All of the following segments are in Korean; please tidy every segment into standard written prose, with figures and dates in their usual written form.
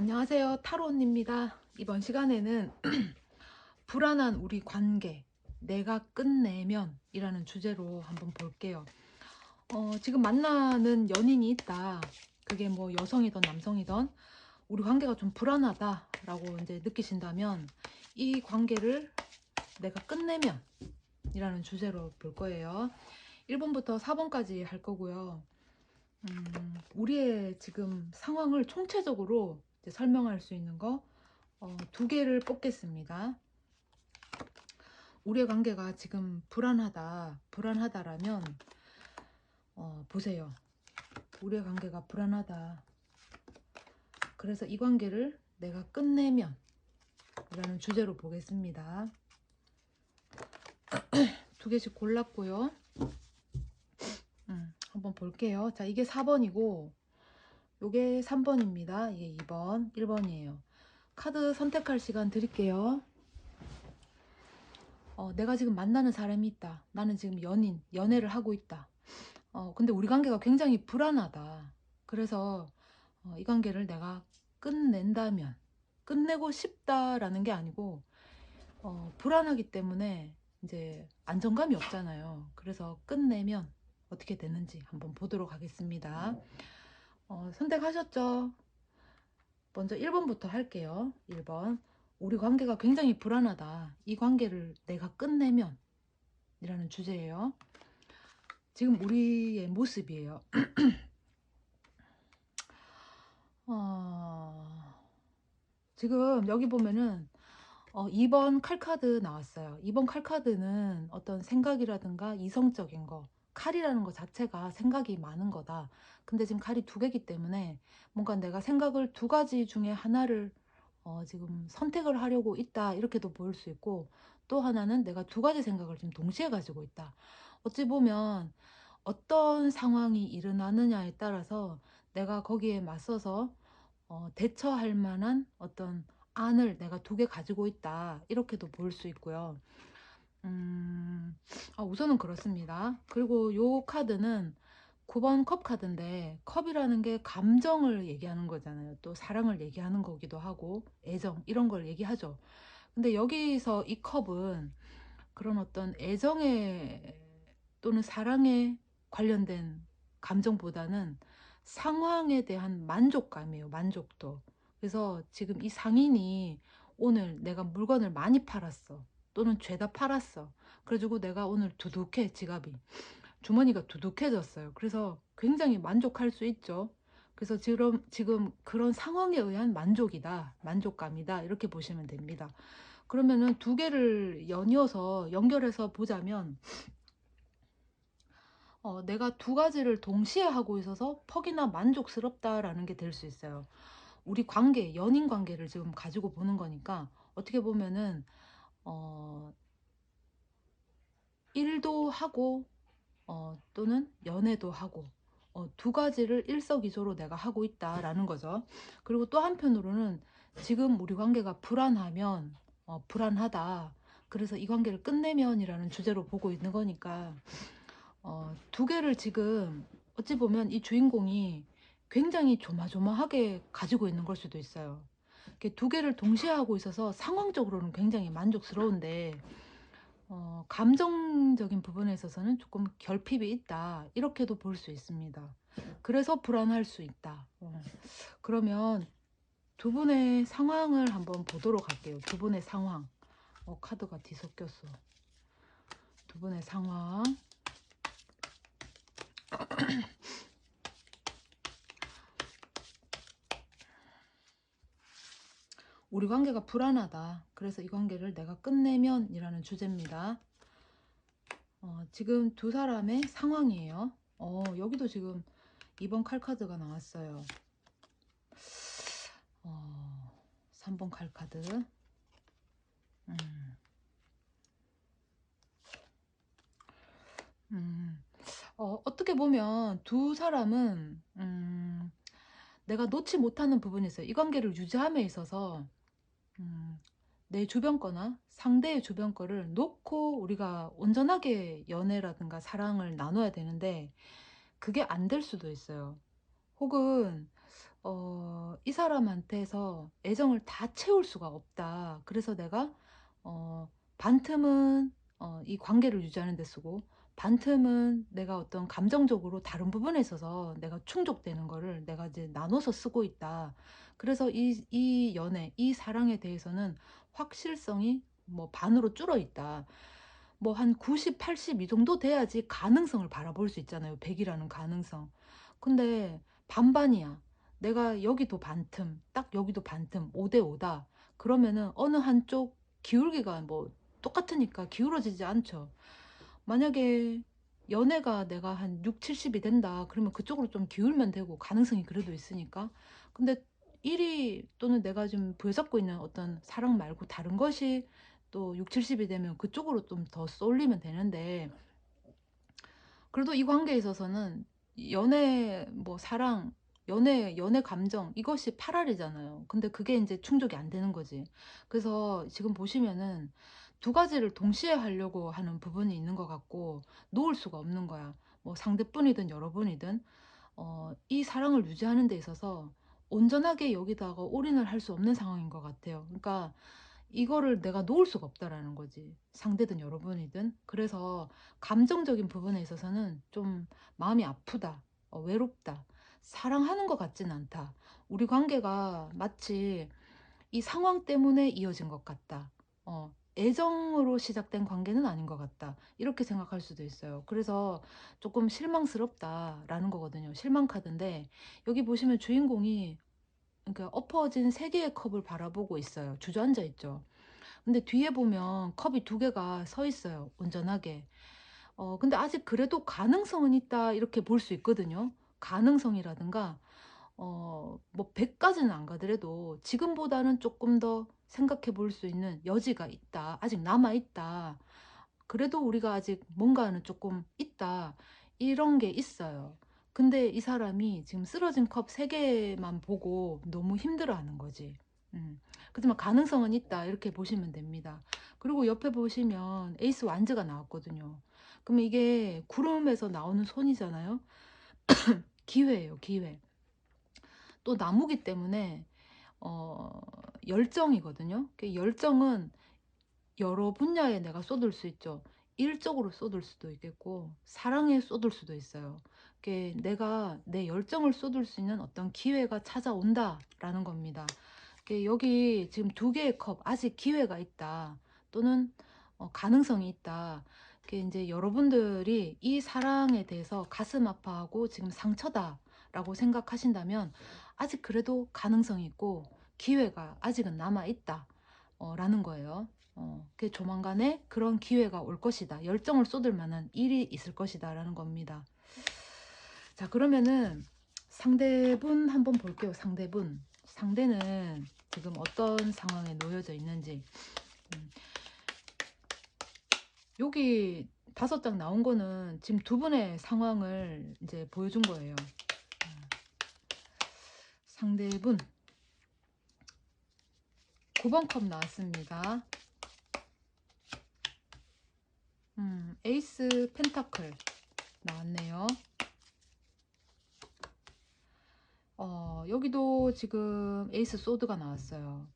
안녕하세요. 타로언입니다. 이번 시간에는 불안한 우리 관계, 내가 끝내면 이라는 주제로 한번 볼게요. 지금 만나는 연인이 있다. 그게 뭐 여성이든 남성이든 우리 관계가 좀 불안하다라고 이제 느끼신다면 이 관계를 내가 끝내면 이라는 주제로 볼 거예요. 1번부터 4번까지 할 거고요. 우리의 지금 상황을 총체적으로 이제 설명할 수 있는 거 두 개를 뽑겠습니다. 우리의 관계가 지금 불안하다라면 보세요. 우리의 관계가 불안하다. 그래서 이 관계를 내가 끝내면 이라는 주제로 보겠습니다. 두 개씩 골랐고요. 한번 볼게요. 자, 이게 4번이고 요게 3번입니다. 이게 2번, 1번이에요. 카드 선택할 시간 드릴게요. 내가 지금 만나는 사람이 있다. 나는 지금 연애를 하고 있다. 근데 우리 관계가 굉장히 불안하다. 그래서 이 관계를 내가 끝낸다면, 끝내고 싶다라는 게 아니고 불안하기 때문에 이제 안정감이 없잖아요. 그래서 끝내면 어떻게 되는지 한번 보도록 하겠습니다. 선택하셨죠? 먼저 1번부터 할게요. 1번. 우리 관계가 굉장히 불안하다. 이 관계를 내가 끝내면 이라는 주제예요. 지금 우리의 모습이에요. 지금 여기 보면은 2번 칼카드 나왔어요. 2번 칼카드는 어떤 생각이라든가 이성적인 거, 칼이라는 것 자체가 생각이 많은 거다. 근데 지금 칼이 두 개기 때문에 뭔가 내가 생각을 두 가지 중에 하나를 지금 선택을 하려고 있다, 이렇게도 보일 수 있고, 또 하나는 내가 두 가지 생각을 지금 동시에 가지고 있다. 어찌 보면 어떤 상황이 일어나느냐에 따라서 내가 거기에 맞서서 대처할 만한 어떤 안을 내가 두 개 가지고 있다, 이렇게도 볼 수 있고요. 우선은 그렇습니다. 그리고 요 카드는 9번 컵 카드인데, 컵이라는 게 감정을 얘기하는 거잖아요. 또 사랑을 얘기하는 거기도 하고 애정, 이런 걸 얘기하죠. 근데 여기서 이 컵은 그런 어떤 애정에 또는 사랑에 관련된 감정보다는 상황에 대한 만족감이에요. 만족도. 그래서 지금 이 상인이 오늘 내가 물건을 많이 팔았어, 또는 죄다 팔았어. 그래가지고 내가 오늘 두둑해, 지갑이, 주머니가 두둑해졌어요. 그래서 굉장히 만족할 수 있죠. 그래서 지금 그런 상황에 의한 만족이다, 만족감이다, 이렇게 보시면 됩니다. 그러면은 두 개를 연결해서 보자면 내가 두 가지를 동시에 하고 있어서 퍽이나 만족스럽다라는 게 될 수 있어요. 우리 관계, 연인 관계를 지금 가지고 보는 거니까 어떻게 보면은 어, 일도 하고 또는 연애도 하고 두 가지를 일석이조로 내가 하고 있다라는 거죠. 그리고 또 한편으로는 지금 우리 관계가 불안하면 불안하다. 그래서 이 관계를 끝내면이라는 주제로 보고 있는 거니까 두 개를 지금 어찌 보면 이 주인공이 굉장히 조마조마하게 가지고 있는 걸 수도 있어요. 이렇게 두 개를 동시에 하고 있어서 상황적으로는 굉장히 만족스러운데 감정적인 부분에 있어서는 조금 결핍이 있다, 이렇게도 볼 수 있습니다. 그래서 불안할 수 있다. 그러면 두 분의 상황을 한번 보도록 할게요. 두 분의 상황. 카드가 뒤섞였어. 두 분의 상황. 우리 관계가 불안하다. 그래서 이 관계를 내가 끝내면 이라는 주제입니다. 지금 두 사람의 상황이에요. 여기도 지금 2번 칼카드가 나왔어요. 3번 칼카드. 어떻게 보면 두 사람은 내가 놓지 못하는 부분이 있어요. 이 관계를 유지함에 있어서 내 주변 거나 상대의 주변 거를 놓고 우리가 온전하게 연애라든가 사랑을 나눠야 되는데 그게 안 될 수도 있어요. 혹은 이 사람한테서 애정을 다 채울 수가 없다. 그래서 내가 반틈은 이 관계를 유지하는 데 쓰고, 반틈은 내가 어떤 감정적으로 다른 부분에 있어서 내가 충족되는 거를 내가 이제 나눠서 쓰고 있다. 그래서 이 연애, 이 사랑에 대해서는 확실성이 뭐 반으로 줄어 있다. 뭐 한 90, 80 이 정도 돼야지 가능성을 바라볼 수 있잖아요. 100이라는 가능성. 근데 반반이야. 내가 여기도 반틈, 딱 여기도 반틈, 5대 5다. 그러면은 어느 한쪽 기울기가 뭐 똑같으니까 기울어지지 않죠. 만약에 연애가 내가 한 6, 70이 된다. 그러면 그쪽으로 좀 기울면 되고 가능성이 그래도 있으니까. 근데 1이 또는 내가 좀 부여잡고 있는 어떤 사랑 말고 다른 것이 또 6, 70이 되면 그쪽으로 좀 더 쏠리면 되는데, 그래도 이 관계에 있어서는 연애, 뭐 사랑, 연애 감정 이것이 8알이잖아요. 근데 그게 이제 충족이 안 되는 거지. 그래서 지금 보시면은 두 가지를 동시에 하려고 하는 부분이 있는 것 같고 놓을 수가 없는 거야. 뭐 상대뿐이든 여러분이든 이 사랑을 유지하는 데 있어서 온전하게 여기다가 올인을 할 수 없는 상황인 것 같아요. 그러니까 이거를 내가 놓을 수가 없다라는 거지. 상대든 여러분이든. 그래서 감정적인 부분에 있어서는 좀 마음이 아프다. 외롭다. 사랑하는 것 같진 않다. 우리 관계가 마치 이 상황 때문에 이어진 것 같다. 애정으로 시작된 관계는 아닌 것 같다. 이렇게 생각할 수도 있어요. 그래서 조금 실망스럽다라는 거거든요. 실망 카드인데 여기 보시면 주인공이 그러니까 엎어진 세 개의 컵을 바라보고 있어요. 주저앉아 있죠. 근데 뒤에 보면 컵이 두 개가 서 있어요. 온전하게. 근데 아직 그래도 가능성은 있다. 이렇게 볼 수 있거든요. 가능성이라든가, 뭐 100까지는 안 가더라도 지금보다는 조금 더 생각해 볼 수 있는 여지가 있다. 아직 남아 있다. 그래도 우리가 아직 뭔가는 조금 있다. 이런 게 있어요. 근데 이 사람이 지금 쓰러진 컵 3개만 보고 너무 힘들어하는 거지. 그렇지만 가능성은 있다. 이렇게 보시면 됩니다. 그리고 옆에 보시면 에이스 완즈가 나왔거든요. 그러면 이게 구름에서 나오는 손이잖아요. 기회예요, 기회. 또 나무기 때문에 어, 열정이거든요. 그 열정은 여러 분야에 내가 쏟을 수 있죠. 일적으로 쏟을 수도 있겠고, 사랑에 쏟을 수도 있어요. 그게 내가 내 열정을 쏟을 수 있는 어떤 기회가 찾아온다라는 겁니다. 그게 여기 지금 두 개의 컵, 아직 기회가 있다. 또는 가능성이 있다. 그게 이제 여러분들이 이 사랑에 대해서 가슴 아파하고 지금 상처다라고 생각하신다면 아직 그래도 가능성이 있고 기회가 아직은 남아 있다. 라는 거예요. 그 조만간에 그런 기회가 올 것이다. 열정을 쏟을 만한 일이 있을 것이다. 라는 겁니다. 자, 그러면은 상대분 한번 볼게요. 상대분. 상대는 지금 어떤 상황에 놓여져 있는지. 여기 5장 나온 거는 지금 두 분의 상황을 이제 보여준 거예요. 상대분. 9번 컵 나왔습니다. 에이스 펜타클 나왔네요. 여기도 지금 에이스 소드가 나왔어요.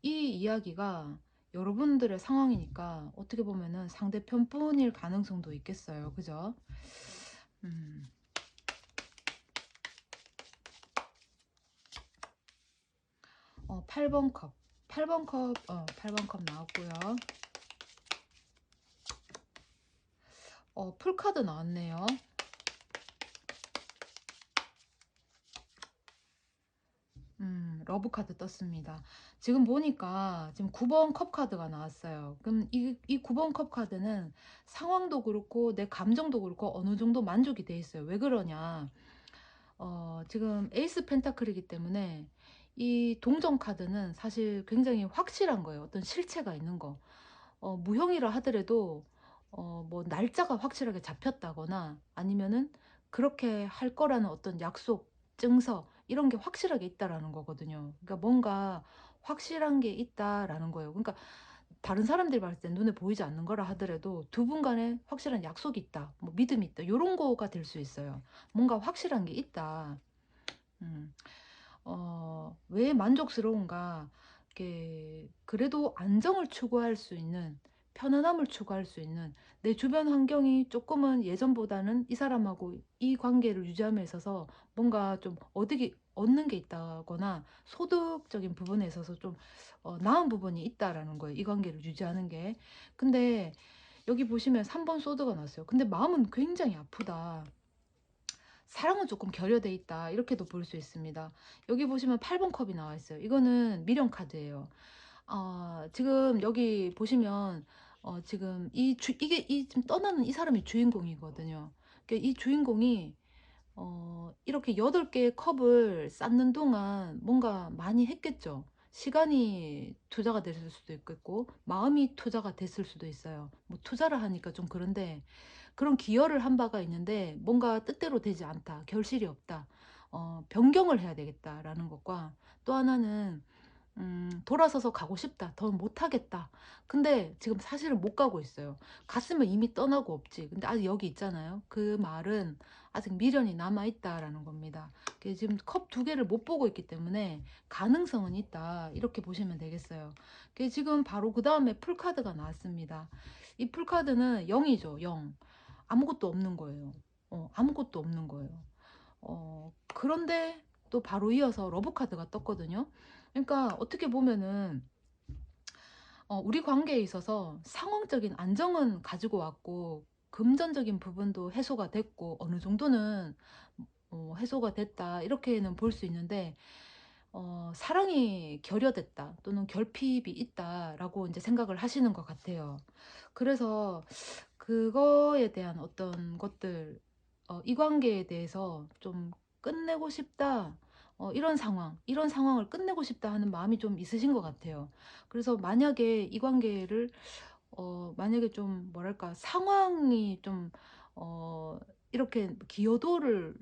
이 이야기가 여러분들의 상황이니까 어떻게 보면은 상대편 뿐일 가능성도 있겠어요. 그죠? 8번 컵. 8번 컵, 8번 컵 나왔고요. 풀카드 나왔네요. 러브 카드 떴습니다. 지금 보니까 지금 9번 컵 카드가 나왔어요. 그럼 이 9번 컵 카드는 상황도 그렇고 내 감정도 그렇고 어느 정도 만족이 돼 있어요. 왜 그러냐? 지금 에이스 펜타클이기 때문에 이 동전 카드는 사실 굉장히 확실한 거예요. 어떤 실체가 있는 거. 무형이라 하더라도 뭐 날짜가 확실하게 잡혔다거나 아니면은 그렇게 할 거라는 어떤 약속, 증서 이런 게 확실하게 있다라는 거거든요. 그러니까 뭔가 확실한 게 있다라는 거예요. 그러니까 다른 사람들이 봤을 때 눈에 보이지 않는 거라 하더라도 두 분 간에 확실한 약속이 있다, 뭐 믿음이 있다, 이런 거가 될 수 있어요. 뭔가 확실한 게 있다. 음. 왜 만족스러운가? 그래도 안정을 추구할 수 있는, 편안함을 추구할 수 있는 내 주변 환경이 조금은 예전보다는 이 사람하고 이 관계를 유지함에 있어서 뭔가 좀 얻는 게 있다거나 소득적인 부분에 있어서 좀 나은 부분이 있다라는 거예요. 이 관계를 유지하는 게. 근데 여기 보시면 3번 소드가 났어요. 근데 마음은 굉장히 아프다. 사랑은 조금 결여돼 있다. 이렇게도 볼 수 있습니다. 여기 보시면 8번 컵이 나와 있어요. 이거는 미련 카드예요. 지금 여기 보시면 지금 이게 이 지금 떠나는 이 사람이 주인공이거든요. 그러니까 이 주인공이 이렇게 8개의 컵을 쌓는 동안 뭔가 많이 했겠죠. 시간이 투자가 됐을 수도 있겠고, 마음이 투자가 됐을 수도 있어요. 뭐 투자를 하니까 좀 그런데, 그런 기여를 한 바가 있는데, 뭔가 뜻대로 되지 않다, 결실이 없다, 변경을 해야 되겠다라는 것과, 또 하나는 돌아서서 가고 싶다. 더 못하겠다. 근데 지금 사실은 못 가고 있어요. 갔으면 이미 떠나고 없지. 근데 아직 여기 있잖아요. 그 말은 아직 미련이 남아있다라는 겁니다. 지금 컵 2개를 못 보고 있기 때문에 가능성은 있다. 이렇게 보시면 되겠어요. 지금 바로 그 다음에 풀카드가 나왔습니다. 이 풀카드는 0이죠. 0. 아무것도 없는 거예요. 아무것도 없는 거예요. 그런데 또 바로 이어서 러브카드가 떴거든요. 그러니까 어떻게 보면은 우리 관계에 있어서 상황적인 안정은 가지고 왔고, 금전적인 부분도 해소가 됐고, 어느 정도는 해소가 됐다, 이렇게는 볼 수 있는데, 사랑이 결여됐다 또는 결핍이 있다라고 이제 생각을 하시는 것 같아요. 그래서 그거에 대한 어떤 것들, 이 관계에 대해서 좀 끝내고 싶다, 이런 상황을 끝내고 싶다 하는 마음이 좀 있으신 것 같아요. 그래서 만약에 이 관계를, 만약에 좀 뭐랄까, 상황이 좀, 이렇게 기여도를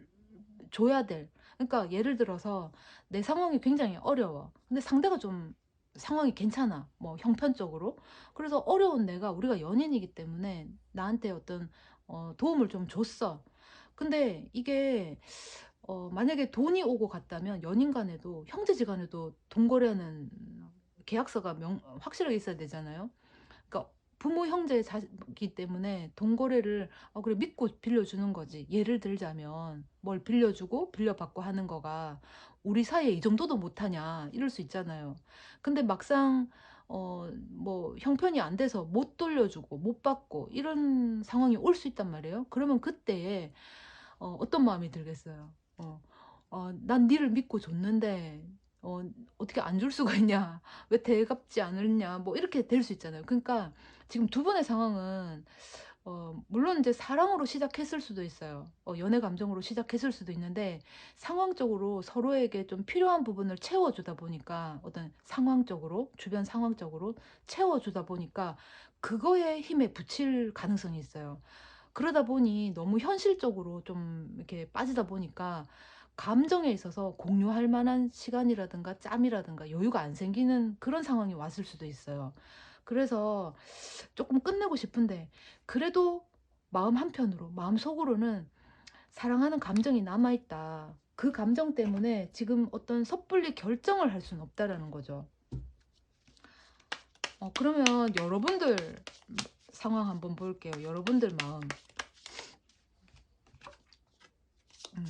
줘야 될, 그러니까 예를 들어서 내 상황이 굉장히 어려워. 근데 상대가 좀 상황이 괜찮아. 뭐 형편적으로. 그래서 어려운 내가, 우리가 연인이기 때문에 나한테 어떤 도움을 좀 줬어. 근데 이게 만약에 돈이 오고 갔다면 연인 간에도, 형제지간에도 돈 거래하는 계약서가 확실하게 있어야 되잖아요. 그러니까 부모 형제 자기 때문에 돈 거래를, 그래, 믿고 빌려주는 거지. 예를 들자면 뭘 빌려주고 빌려받고 하는 거가 우리 사이에 이 정도도 못하냐, 이럴 수 있잖아요. 근데 막상 뭐 형편이 안 돼서 못 돌려주고 못 받고 이런 상황이 올 수 있단 말이에요. 그러면 그때 어떤 마음이 들겠어요. 난 니를 믿고 줬는데 어, 어떻게 안 줄 수가 있냐, 왜 대갚지 않았냐, 뭐 이렇게 될 수 있잖아요. 그러니까 지금 두 분의 상황은 물론 이제 사랑으로 시작했을 수도 있어요. 연애 감정으로 시작했을 수도 있는데, 상황적으로 서로에게 좀 필요한 부분을 채워주다 보니까, 어떤 상황적으로, 주변 상황적으로 채워주다 보니까 그거에 힘에 부칠 가능성이 있어요. 그러다 보니 너무 현실적으로 좀 이렇게 빠지다 보니까 감정에 있어서 공유할 만한 시간이라든가 짬이라든가 여유가 안 생기는 그런 상황이 왔을 수도 있어요. 그래서 조금 끝내고 싶은데, 그래도 마음 한편으로, 마음 속으로는 사랑하는 감정이 남아있다. 그 감정 때문에 지금 어떤 섣불리 결정을 할 수는 없다라는 거죠. 그러면 여러분들 상황 한번 볼게요. 여러분들 마음. 음.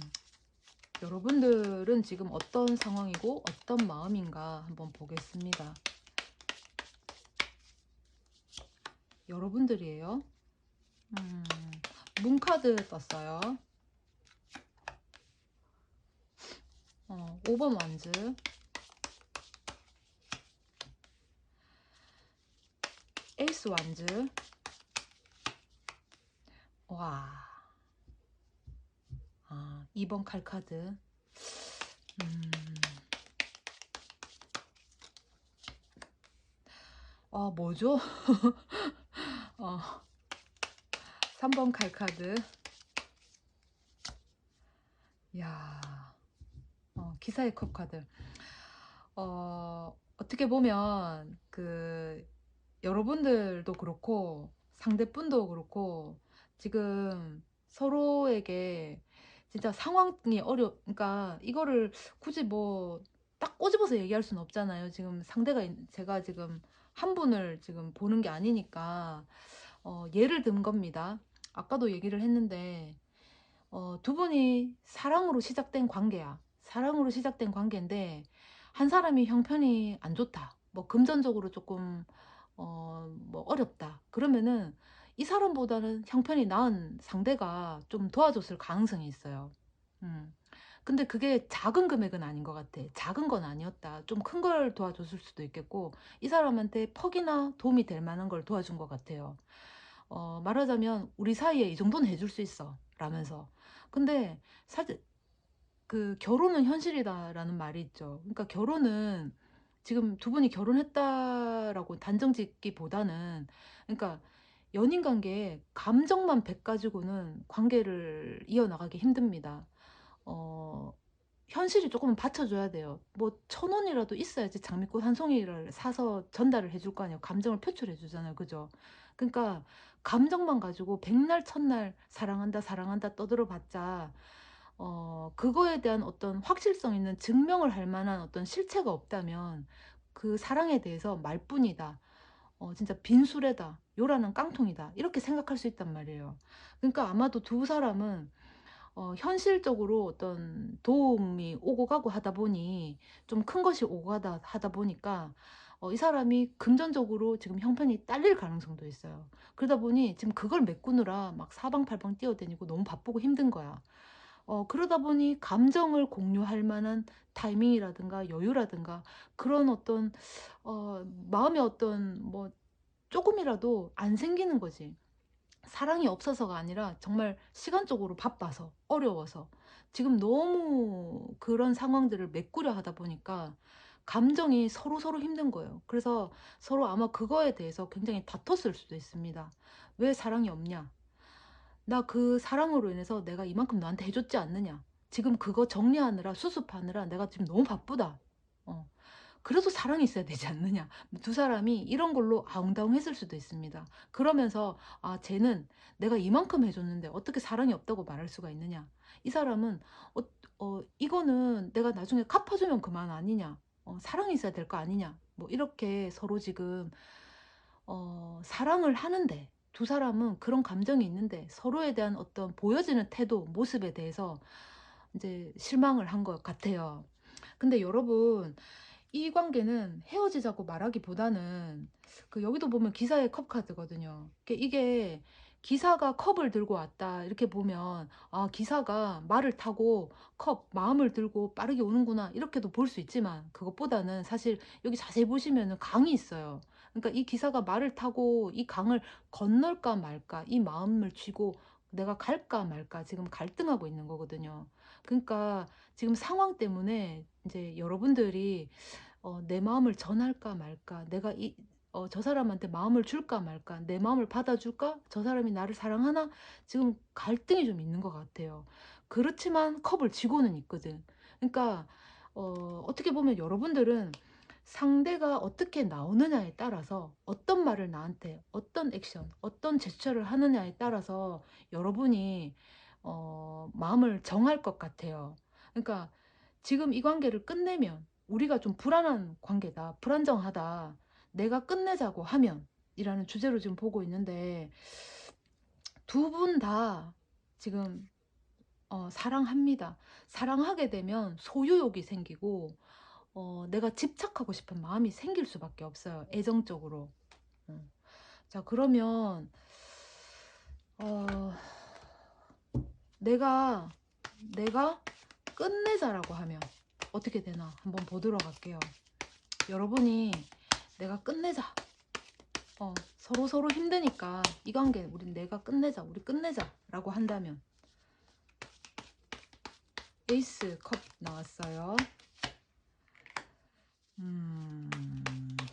여러분들은 지금 어떤 상황이고 어떤 마음인가 한번 보겠습니다. 여러분들이에요. 문카드 떴어요. 5번 완즈, 에이스 완즈, 와, 2번 칼카드, 뭐죠? 3번 칼카드, 야, 기사의 컵 카드. 어떻게 보면 여러분들도 그렇고 상대분도 그렇고 지금 서로에게 진짜 상황이 그러니까 이거를 굳이 뭐 딱 꼬집어서 얘기할 수는 없잖아요. 지금 제가 지금 한 분을 지금 보는 게 아니니까 예를 든 겁니다. 아까도 얘기를 했는데 두 분이 사랑으로 시작된 관계야. 사랑으로 시작된 관계인데 한 사람이 형편이 안 좋다. 뭐 금전적으로 조금 뭐 어렵다. 그러면은 이 사람보다는 형편이 나은 상대가 좀 도와줬을 가능성이 있어요. 음. 근데 그게 작은 금액은 아닌 것 같아. 작은 건 아니었다. 좀 큰 걸 도와줬을 수도 있겠고, 이 사람한테 퍽이나 도움이 될 만한 걸 도와준 것 같아요. 말하자면, 우리 사이에 이 정도는 해줄 수 있어. 라면서. 근데, 사실, 결혼은 현실이다라는 말이 있죠. 그러니까 결혼은 지금 두 분이 결혼했다라고 단정 짓기보다는, 그러니까 연인 관계에 감정만 100 가지고는 관계를 이어나가기 힘듭니다. 어, 현실이 조금은 받쳐줘야 돼요. 뭐 1,000원이라도 있어야지 장미꽃 한 송이를 사서 전달을 해줄 거 아니에요. 감정을 표출해 주잖아요. 그죠? 그러니까 감정만 가지고 백날 첫날 사랑한다 사랑한다 떠들어봤자 그거에 대한 어떤 확실성 있는 증명을 할 만한 어떤 실체가 없다면 그 사랑에 대해서 말뿐이다. 진짜 빈수레다. 요라는 깡통이다. 이렇게 생각할 수 있단 말이에요. 그러니까 아마도 두 사람은 현실적으로 어떤 도움이 오고 가고 하다 보니 좀 큰 것이 오고 가다 하다 보니까 이 사람이 금전적으로 지금 형편이 딸릴 가능성도 있어요. 그러다 보니 지금 그걸 메꾸느라 막 사방팔방 뛰어다니고 너무 바쁘고 힘든 거야. 그러다 보니 감정을 공유할 만한 타이밍이라든가 여유라든가 그런 어떤 마음의 어떤 뭐 조금이라도 안 생기는 거지. 사랑이 없어서가 아니라 정말 시간적으로 바빠서 어려워서 지금 너무 그런 상황들을 메꾸려 하다 보니까 감정이 서로 힘든 거예요. 그래서 서로 아마 그거에 대해서 굉장히 다퉜을 수도 있습니다. 왜 사랑이 없냐? 나 그 사랑으로 인해서 내가 이만큼 너한테 해줬지 않느냐? 지금 그거 정리하느라 수습하느라 내가 지금 너무 바쁘다. 어. 그래도 사랑이 있어야 되지 않느냐. 두 사람이 이런 걸로 아웅다웅했을 수도 있습니다. 그러면서 아 쟤는 내가 이만큼 해줬는데 어떻게 사랑이 없다고 말할 수가 있느냐. 이 사람은 이거는 내가 나중에 갚아주면 그만 아니냐. 사랑이 있어야 될 거 아니냐. 뭐 이렇게 서로 지금 사랑을 하는데 두 사람은 그런 감정이 있는데 서로에 대한 어떤 보여지는 태도, 모습에 대해서 이제 실망을 한 것 같아요. 근데 여러분, 이 관계는 헤어지자고 말하기보다는 여기도 보면 기사의 컵 카드거든요. 이게 기사가 컵을 들고 왔다 이렇게 보면 아 기사가 말을 타고 마음을 들고 빠르게 오는구나 이렇게도 볼 수 있지만 그것보다는 사실 여기 자세히 보시면은 강이 있어요. 그러니까 이 기사가 말을 타고 이 강을 건널까 말까 이 마음을 쥐고 내가 갈까 말까 지금 갈등하고 있는 거거든요. 그러니까 지금 상황 때문에 이제 여러분들이 내 마음을 전할까 말까, 저 사람한테 마음을 줄까 말까, 내 마음을 받아줄까, 저 사람이 나를 사랑하나, 지금 갈등이 좀 있는 것 같아요. 그렇지만 컵을 쥐고는 있거든. 그러니까, 어떻게 보면 여러분들은 상대가 어떻게 나오느냐에 따라서 어떤 말을 나한테, 어떤 액션, 어떤 제스처를 하느냐에 따라서 여러분이, 마음을 정할 것 같아요. 그러니까 지금 이 관계를 끝내면 우리가 좀 불안한 관계다. 불안정하다. 내가 끝내자고 하면 이라는 주제로 지금 보고 있는데 두 분 다 지금 사랑합니다. 사랑하게 되면 소유욕이 생기고 내가 집착하고 싶은 마음이 생길 수밖에 없어요. 애정적으로. 어. 자, 그러면 어, 내가 끝내자라고 하면 어떻게 되나 한번 보도록 할게요. 여러분이 내가 끝내자. 서로 힘드니까 이 관계 내가 끝내자. 우리 끝내자 라고 한다면 에이스 컵 나왔어요.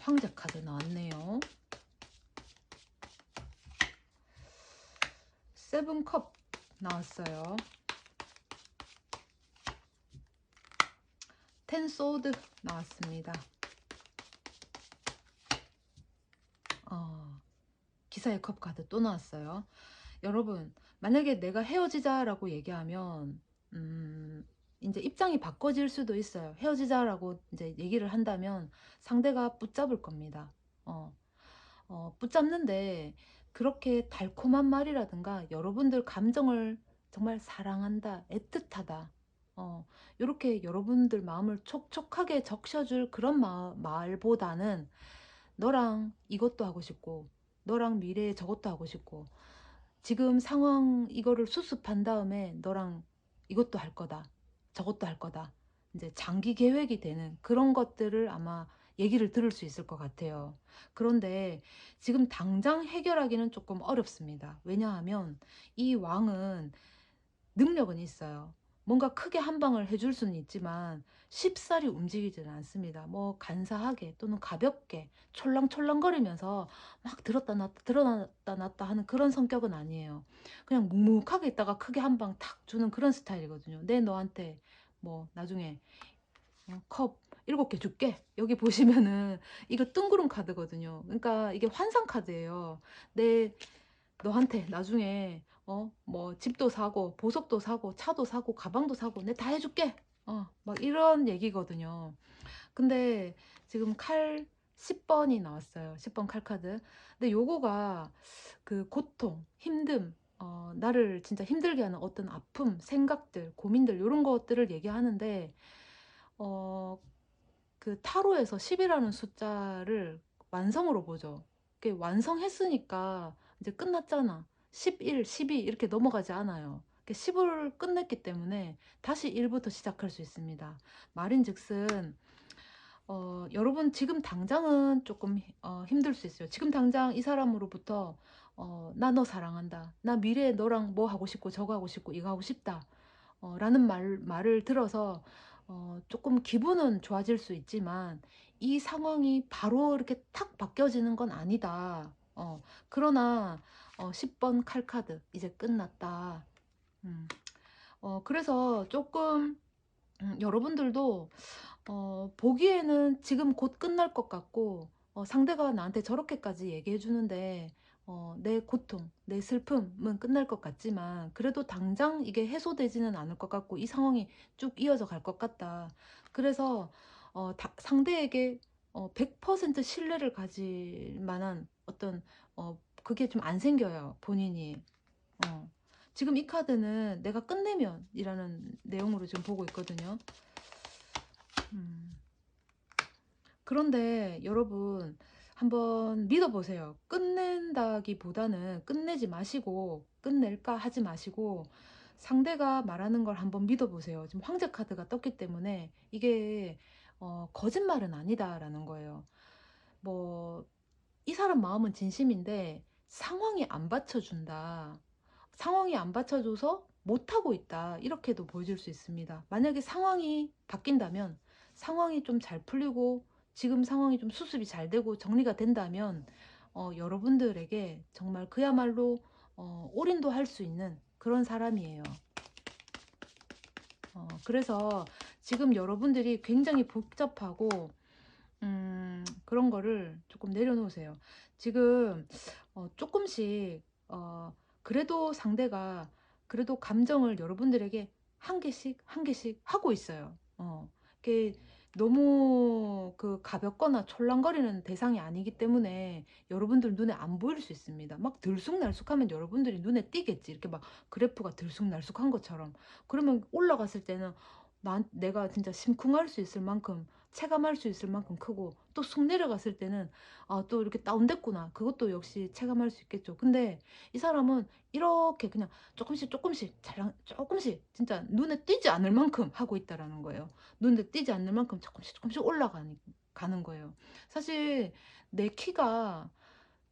황제 카드 나왔네요. 세븐 컵 나왔어요. 텐 소드 나왔습니다. 기사의 컵 카드 또 나왔어요. 여러분, 만약에 내가 헤어지자라고 얘기하면 이제 입장이 바꿔질 수도 있어요. 헤어지자라고 이제 얘기를 한다면 상대가 붙잡을 겁니다. 어, 붙잡는데 그렇게 달콤한 말이라든가 여러분들 감정을 정말 사랑한다, 애틋하다, 이렇게 여러분들 마음을 촉촉하게 적셔줄 그런 말보다는 너랑 이것도 하고 싶고, 너랑 미래에 저것도 하고 싶고, 지금 상황 이거를 수습한 다음에 너랑 이것도 할 거다, 저것도 할 거다. 이제 장기 계획이 되는 그런 것들을 아마 얘기를 들을 수 있을 것 같아요. 그런데 지금 당장 해결하기는 조금 어렵습니다. 왜냐하면 이 왕은 능력은 있어요. 뭔가 크게 한 방을 해줄 수는 있지만 쉽사리 움직이지는 않습니다. 뭐 간사하게 또는 가볍게 촐랑촐랑거리면서 막 들었다 놨다 들었다 놨다 하는 그런 성격은 아니에요. 그냥 묵묵하게 있다가 크게 한 방 탁 주는 그런 스타일이거든요. 내 너한테 뭐 나중에 컵 7개 줄게. 여기 보시면은 이거 뜬구름 카드거든요. 그러니까 이게 환상 카드예요. 내 너한테 나중에 뭐 집도 사고 보석도 사고 차도 사고 가방도 사고 내 다 해줄게. 막 이런 얘기거든요. 근데 지금 칼 10번이 나왔어요. 10번 칼 카드. 근데 요거가 그 고통, 힘듦, 나를 진짜 힘들게 하는 어떤 아픔, 생각들, 고민들 이런 것들을 얘기하는데 어, 그 타로에서 10이라는 숫자를 완성으로 보죠. 그게 완성했으니까 이제 끝났잖아. 11, 12 이렇게 넘어가지 않아요. 10을 끝냈기 때문에 다시 1부터 시작할 수 있습니다. 말인즉슨 여러분 지금 당장은 조금 힘들 수 있어요. 지금 당장 이 사람으로부터 나 너 사랑한다. 나 미래에 너랑 뭐 하고 싶고 저거 하고 싶고 이거 하고 싶다. 라는 말을 들어서 조금 기분은 좋아질 수 있지만 이 상황이 바로 이렇게 탁 바뀌어지는 건 아니다. 그러나 10번 칼카드 이제 끝났다. 음, 그래서 조금 여러분들도 보기에는 지금 곧 끝날 것 같고 상대가 나한테 저렇게까지 얘기해 주는데 내 고통, 내 슬픔은 끝날 것 같지만 그래도 당장 이게 해소되지는 않을 것 같고 이 상황이 쭉 이어져 갈 것 같다. 그래서 상대에게 100% 신뢰를 가질 만한 어떤 그게 좀 안 생겨요, 본인이. 어. 지금 이 카드는 내가 끝내면이라는 내용으로 지금 보고 있거든요. 음. 그런데 여러분 한번 믿어보세요. 끝낸다기보다는 끝내지 마시고 끝낼까 하지 마시고 상대가 말하는 걸 한번 믿어보세요. 지금 황제 카드가 떴기 때문에 이게 거짓말은 아니다라는 거예요. 뭐 이 사람 마음은 진심인데 상황이 안 받쳐준다. 상황이 안 받쳐줘서 못하고 있다. 이렇게도 보여줄 수 있습니다. 만약에 상황이 바뀐다면 상황이 좀 잘 풀리고 지금 상황이 좀 수습이 잘 되고 정리가 된다면 여러분들에게 정말 그야말로 올인도 할 수 있는 그런 사람이에요. 그래서 지금 여러분들이 굉장히 복잡하고 그런 거를 조금 내려놓으세요. 지금 조금씩 그래도 상대가 그래도 감정을 여러분들에게 한 개씩 한 개씩 하고 있어요. 그게 너무 그 가볍거나 촐랑거리는 대상이 아니기 때문에 여러분들 눈에 안 보일 수 있습니다. 막 들쑥날쑥하면 여러분들이 눈에 띄겠지. 이렇게 막 그래프가 들쑥날쑥한 것처럼. 그러면 올라갔을 때는 내가 진짜 심쿵할 수 있을 만큼 체감할 수 있을 만큼 크고 또 쑥 내려갔을 때는 또 이렇게 다운됐구나. 그것도 역시 체감할 수 있겠죠. 근데 이 사람은 이렇게 그냥 조금씩 조금씩 조금씩 진짜 눈에 띄지 않을 만큼 하고 있다라는 거예요. 눈에 띄지 않을 만큼 조금씩 조금씩 가는 거예요. 사실 내 키가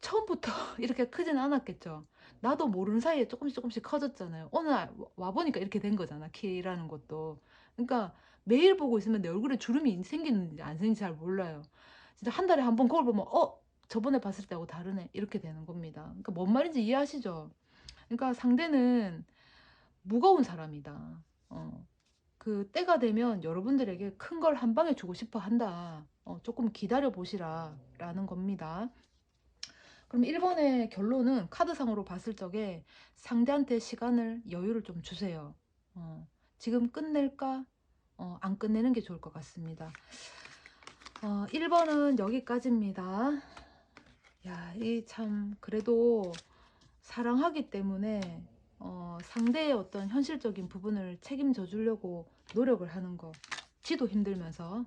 처음부터 이렇게 크진 않았겠죠. 나도 모르는 사이에 조금씩 조금씩 커졌잖아요. 어느 날 와보니까 이렇게 된 거잖아, 키라는 것도. 그러니까 매일 보고 있으면 내 얼굴에 주름이 생기는지 안 생기는지 잘 몰라요. 진짜 한 달에 한 번 거울 보면 저번에 봤을 때하고 다르네 이렇게 되는 겁니다. 그러니까 뭔 말인지 이해하시죠? 그러니까 상대는 무거운 사람이다. 그 때가 되면 여러분들에게 큰 걸 한 방에 주고 싶어 한다. 조금 기다려 보시라 라는 겁니다. 그럼 1번의 결론은 카드상으로 봤을 적에 상대한테 시간을 여유를 좀 주세요. 지금 끝낼까? 안 끝내는 게 좋을 것 같습니다. 1번은 여기까지입니다. 야, 이 참 그래도 사랑하기 때문에 상대의 어떤 현실적인 부분을 책임져 주려고 노력을 하는 거, 지도 힘들면서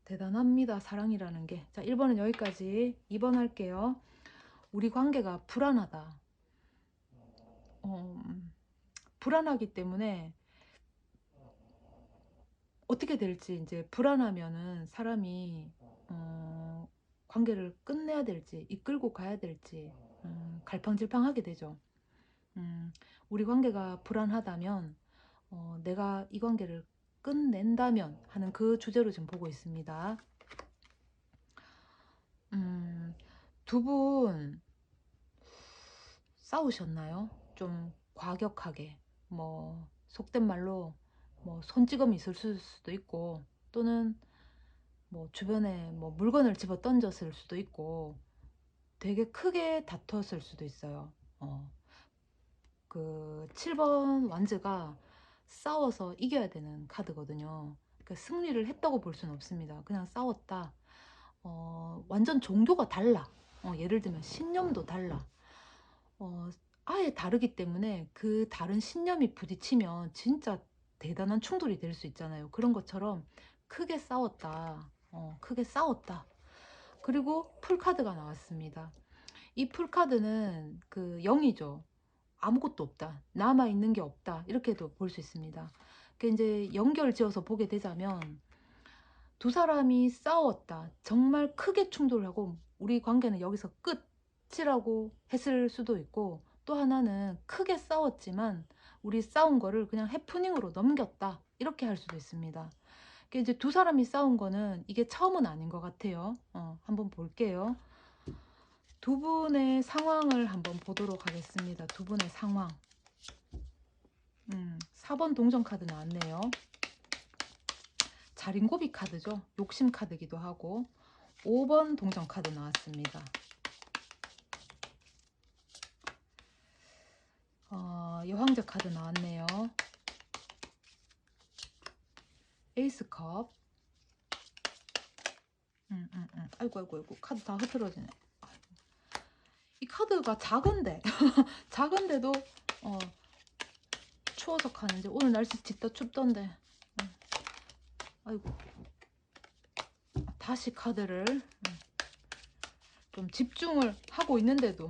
대단합니다. 사랑이라는 게. 자, 1번은 여기까지. 2번 할게요. 우리 관계가 불안하다. 불안하기 때문에 어떻게 될지, 이제 불안하면은 사람이 관계를 끝내야 될지 이끌고 가야 될지 갈팡질팡하게 되죠. 우리 관계가 불안하다면 내가 이 관계를 끝낸다면 하는 그 주제로 지금 보고 있습니다. 두 분 싸우셨나요? 좀 과격하게, 뭐 속된 말로 뭐 손찌검이 있을 수도 있고, 또는 뭐 주변에 뭐 물건을 집어 던졌을 수도 있고, 되게 크게 다퉜을 수도 있어요. 그 7번 완즈가 싸워서 이겨야 되는 카드거든요. 그러니까 승리를 했다고 볼 수는 없습니다. 그냥 싸웠다. 완전 종교가 달라. 예를 들면 신념도 달라. 아예 다르기 때문에 그 다른 신념이 부딪히면 진짜 대단한 충돌이 될 수 있잖아요. 그런 것처럼 크게 싸웠다. 크게 싸웠다. 그리고 풀카드가 나왔습니다. 이 풀카드는 그 0이죠. 아무것도 없다. 남아있는 게 없다. 이렇게도 볼 수 있습니다. 그 이제 연결 지어서 보게 되자면, 두 사람이 싸웠다. 정말 크게 충돌하고 우리 관계는 여기서 끝이라고 했을 수도 있고, 또 하나는 크게 싸웠지만 우리 싸운 거를 그냥 해프닝으로 넘겼다. 이렇게 할 수도 있습니다. 이제 두 사람이 싸운 거는 이게 처음은 아닌 것 같아요. 한번 볼게요. 두 분의 상황을 한번 보도록 하겠습니다. 두 분의 상황. 4번 동전 카드 나왔네요. 자린고비 카드죠. 욕심 카드기도 하고. 5번 동전 카드 나왔습니다. 여왕제 카드 나왔네요. 에이스 컵. 아이고 카드 다 흐트러지네. 이 카드가 작은데 작은데도 추워서 가는지, 오늘 날씨 진짜 춥던데. 아이고, 다시 카드를 좀 집중을 하고 있는데도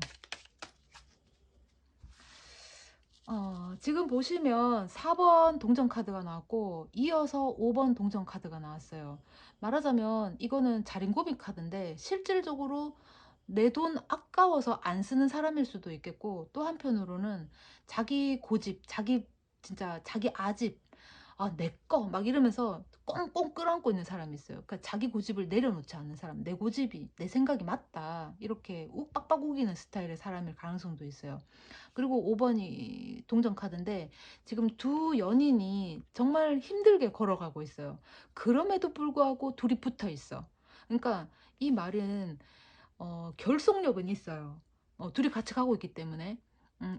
지금 보시면 4번 동전 카드가 나왔고, 이어서 5번 동전 카드가 나왔어요. 말하자면 이거는 자린고비 카드인데, 실질적으로 내 돈 아까워서 안 쓰는 사람일 수도 있겠고, 또 한편으로는 자기 고집, 진짜 자기 아집, 내 거 막 이러면서 꽁꽁 끌어안고 있는 사람이 있어요. 그러니까 자기 고집을 내려놓지 않는 사람, 내 고집이, 내 생각이 맞다, 이렇게 욱빡빡 우기는 스타일의 사람일 가능성도 있어요. 그리고 5번이 동전 카드인데, 지금 두 연인이 정말 힘들게 걸어가고 있어요. 그럼에도 불구하고 둘이 붙어 있어. 그러니까 이 말은 결속력은 있어요. 둘이 같이 가고 있기 때문에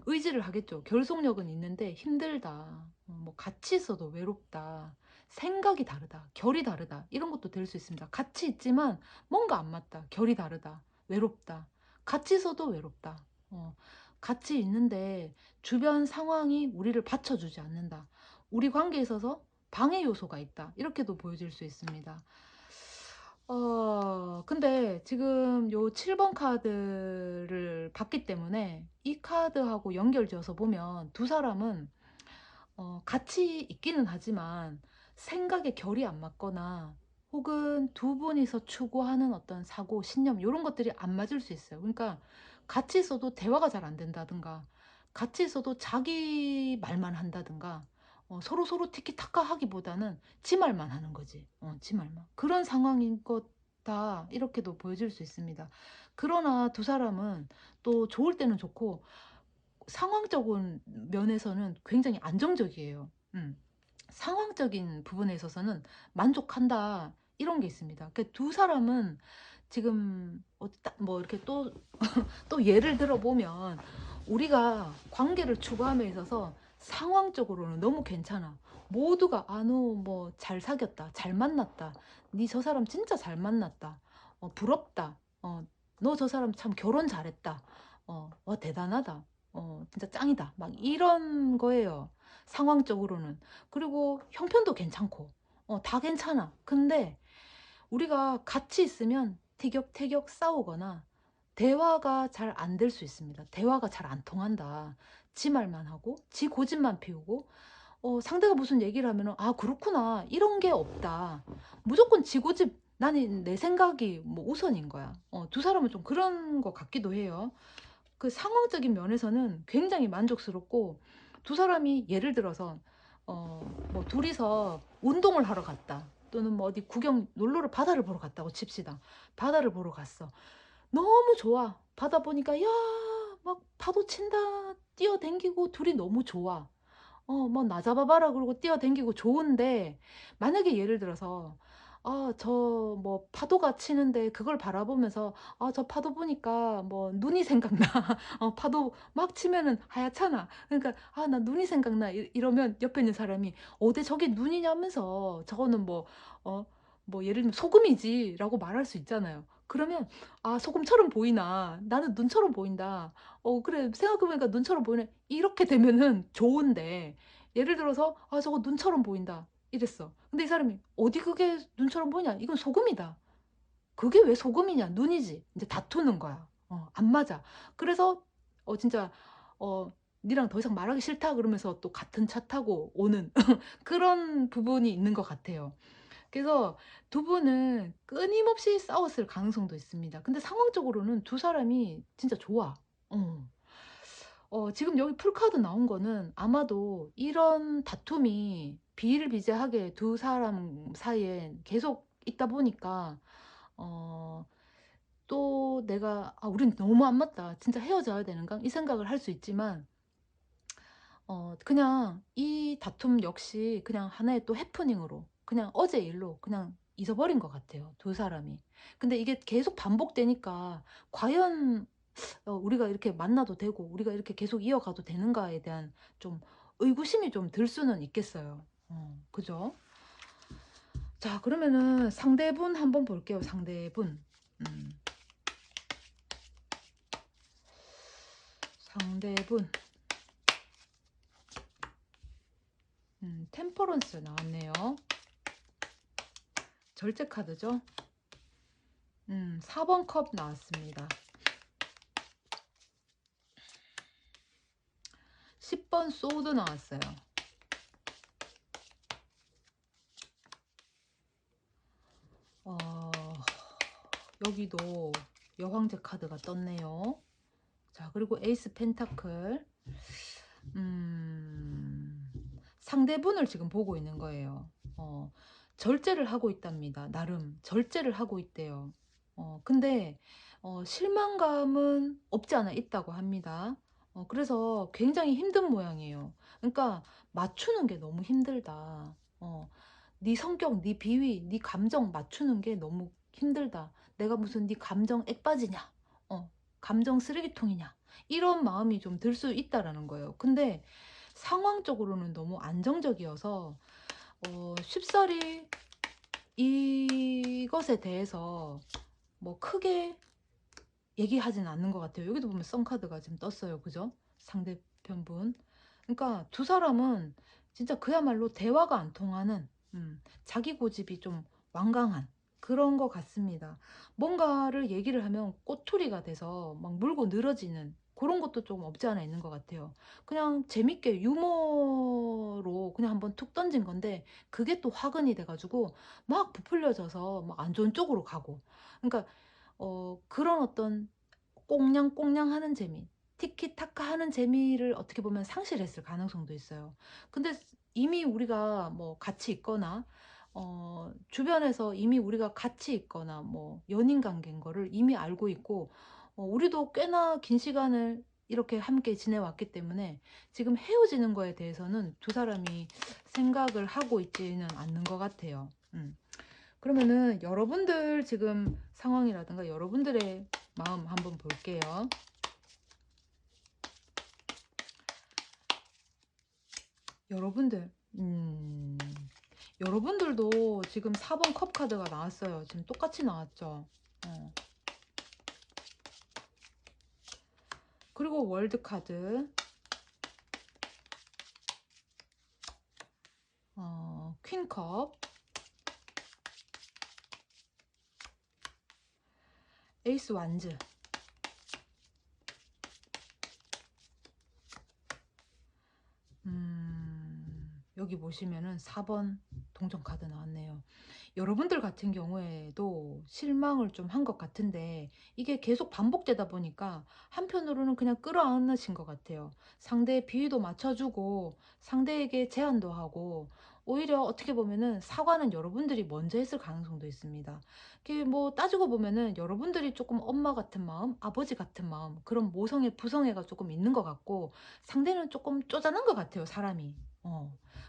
의지를 하겠죠. 결속력은 있는데 힘들다. 뭐 같이 있어도 외롭다. 생각이 다르다. 결이 다르다. 이런 것도 될 수 있습니다. 같이 있지만 뭔가 안 맞다. 결이 다르다. 외롭다. 같이 있어도 외롭다. 같이 있는데 주변 상황이 우리를 받쳐주지 않는다. 우리 관계에 있어서 방해 요소가 있다. 이렇게도 보여질 수 있습니다. 근데 지금 요 7번 카드를 봤기 때문에 이 카드하고 연결지어서 보면, 두 사람은 같이 있기는 하지만 생각의 결이 안 맞거나, 혹은 두 분이서 추구하는 어떤 사고, 신념, 이런 것들이 안 맞을 수 있어요. 그러니까 같이 있어도 대화가 잘 안 된다든가, 같이 있어도 자기 말만 한다든가, 서로 티키타카 하기보다는 지 말만 하는 거지. 지 말만. 그런 상황인 거다. 이렇게도 보여질 수 있습니다. 그러나 두 사람은 또 좋을 때는 좋고, 상황적인 면에서는 굉장히 안정적이에요. 상황적인 부분에 있어서는 만족한다. 이런 게 있습니다. 그러니까 두 사람은 지금 뭐 이렇게 또 예를 들어 보면, 우리가 관계를 추구함에 있어서 상황적으로는 너무 괜찮아. 모두가 아, 너 뭐 잘 사귀었다. 잘 만났다. 니 저 사람 진짜 잘 만났다. 부럽다. 너 저 사람 참 결혼 잘했다. 와, 대단하다. 진짜 짱이다. 막 이런 거예요. 상황적으로는. 그리고 형편도 괜찮고. 다 괜찮아. 근데 우리가 같이 있으면 티격태격 싸우거나 대화가 잘 안 될 수 있습니다. 대화가 잘 안 통한다. 지 말만 하고 지 고집만 피우고 상대가 무슨 얘기를 하면은 아, 그렇구나, 이런 게 없다. 무조건 지 고집, 나는 내 생각이 뭐 우선인 거야. 두 사람은 좀 그런 것 같기도 해요. 그 상황적인 면에서는 굉장히 만족스럽고, 두 사람이 예를 들어서 뭐 둘이서 운동을 하러 갔다, 또는 뭐 어디 구경 놀러를 바다를 보러 갔다고 칩시다. 바다를 보러 갔어. 너무 좋아. 바다 보니까 야, 막 파도 친다. 뛰어댕기고 둘이 너무 좋아. 뭐 나 잡아봐라 그러고 뛰어댕기고 좋은데, 만약에 예를 들어서 아, 저 뭐 파도가 치는데 그걸 바라보면서 아, 저 파도 보니까 뭐 눈이 생각나. 파도 막 치면은 하얗잖아. 그러니까 아, 나 눈이 생각나. 이러면 옆에 있는 사람이 어디 저게 눈이냐면서, 저거는 뭐 어 뭐 예를 들면 소금이지라고 말할 수 있잖아요. 그러면 아, 소금처럼 보이나, 나는 눈처럼 보인다. 그래, 생각해보니까 눈처럼 보이네. 이렇게 되면은 좋은데, 예를 들어서 아, 저거 눈처럼 보인다 이랬어. 근데 이 사람이 어디 그게 눈처럼 보이냐, 이건 소금이다. 그게 왜 소금이냐, 눈이지. 이제 다투는 거야. 안 맞아. 그래서 진짜 어 니랑 더 이상 말하기 싫다 그러면서 또 같은 차 타고 오는 그런 부분이 있는 것 같아요. 그래서 두 분은 끊임없이 싸웠을 가능성도 있습니다. 근데 상황적으로는 두 사람이 진짜 좋아. 어. 지금 여기 풀카드 나온 거는 아마도 이런 다툼이 비일비재하게 두 사람 사이에 계속 있다 보니까 어, 또 내가 아, 우린 너무 안 맞다. 진짜 헤어져야 되는가? 이 생각을 할 수 있지만 그냥 이 다툼 역시 그냥 하나의 또 해프닝으로, 그냥 어제 일로 그냥 잊어버린 것 같아요, 두 사람이. 근데 이게 계속 반복되니까 과연 우리가 이렇게 만나도 되고 우리가 이렇게 계속 이어가도 되는가에 대한 좀 의구심이 좀 들 수는 있겠어요. 그죠? 자, 그러면은 상대분 한번 볼게요. 상대분. 음, 상대분. 템퍼런스 나왔네요. 절제 카드죠. 4번 컵 나왔습니다. 10번 소드 나왔어요. 여기도 여황제 카드가 떴네요. 자, 그리고 에이스 펜타클. 상대분을 지금 보고 있는 거예요. 절제를 하고 있답니다. 나름 절제를 하고 있대요. 근데 실망감은 없지 않아 있다고 합니다. 그래서 굉장히 힘든 모양이에요. 그러니까 맞추는 게 너무 힘들다. 네 성격, 네 비위, 네 감정 맞추는 게 너무 힘들다. 내가 무슨 네 감정 액바지냐? 감정 쓰레기통이냐? 이런 마음이 좀 들 수 있다라는 거예요. 근데 상황적으로는 너무 안정적이어서 쉽사리 이것에 대해서 뭐 크게 얘기하진 않는 것 같아요. 여기도 보면 썬카드가 지금 떴어요. 그죠? 상대편분. 그러니까 두 사람은 진짜 그야말로 대화가 안 통하는, 자기 고집이 좀 완강한 그런 것 같습니다. 뭔가를 얘기를 하면 꼬투리가 돼서 막 물고 늘어지는 그런 것도 좀 없지 않아 있는 것 같아요. 그냥 재밌게 유머로 그냥 한번 툭 던진 건데 그게 또 화근이 돼가지고 막 부풀려져서 막 안 좋은 쪽으로 가고. 그러니까 그런 어떤 꽁냥꽁냥 하는 재미, 티키타카 하는 재미를 어떻게 보면 상실했을 가능성도 있어요. 근데 이미 우리가 뭐 같이 있거나, 주변에서 이미 우리가 같이 있거나, 뭐 연인 관계인 거를 이미 알고 있고, 우리도 꽤나 긴 시간을 이렇게 함께 지내왔기 때문에 지금 헤어지는 거에 대해서는 두 사람이 생각을 하고 있지는 않는 것 같아요. 그러면은 여러분들 지금 상황이라든가 여러분들의 마음 한번 볼게요. 여러분들, 여러분들도 지금 4번 컵 카드가 나왔어요. 지금 똑같이 나왔죠. 그리고 월드 카드, 퀸 컵, 에이스 완즈, 여기 보시면은 4번 동전 카드 나왔네요. 여러분들 같은 경우에도 실망을 좀 한 것 같은데 이게 계속 반복되다 보니까 한편으로는 그냥 끌어안으신 것 같아요. 상대의 비위도 맞춰주고 상대에게 제안도 하고 오히려 어떻게 보면은 사과는 여러분들이 먼저 했을 가능성도 있습니다. 이게 뭐 따지고 보면은 여러분들이 조금 엄마 같은 마음, 아버지 같은 마음, 그런 모성애, 부성애가 조금 있는 것 같고 상대는 조금 쪼잔한 것 같아요, 사람이.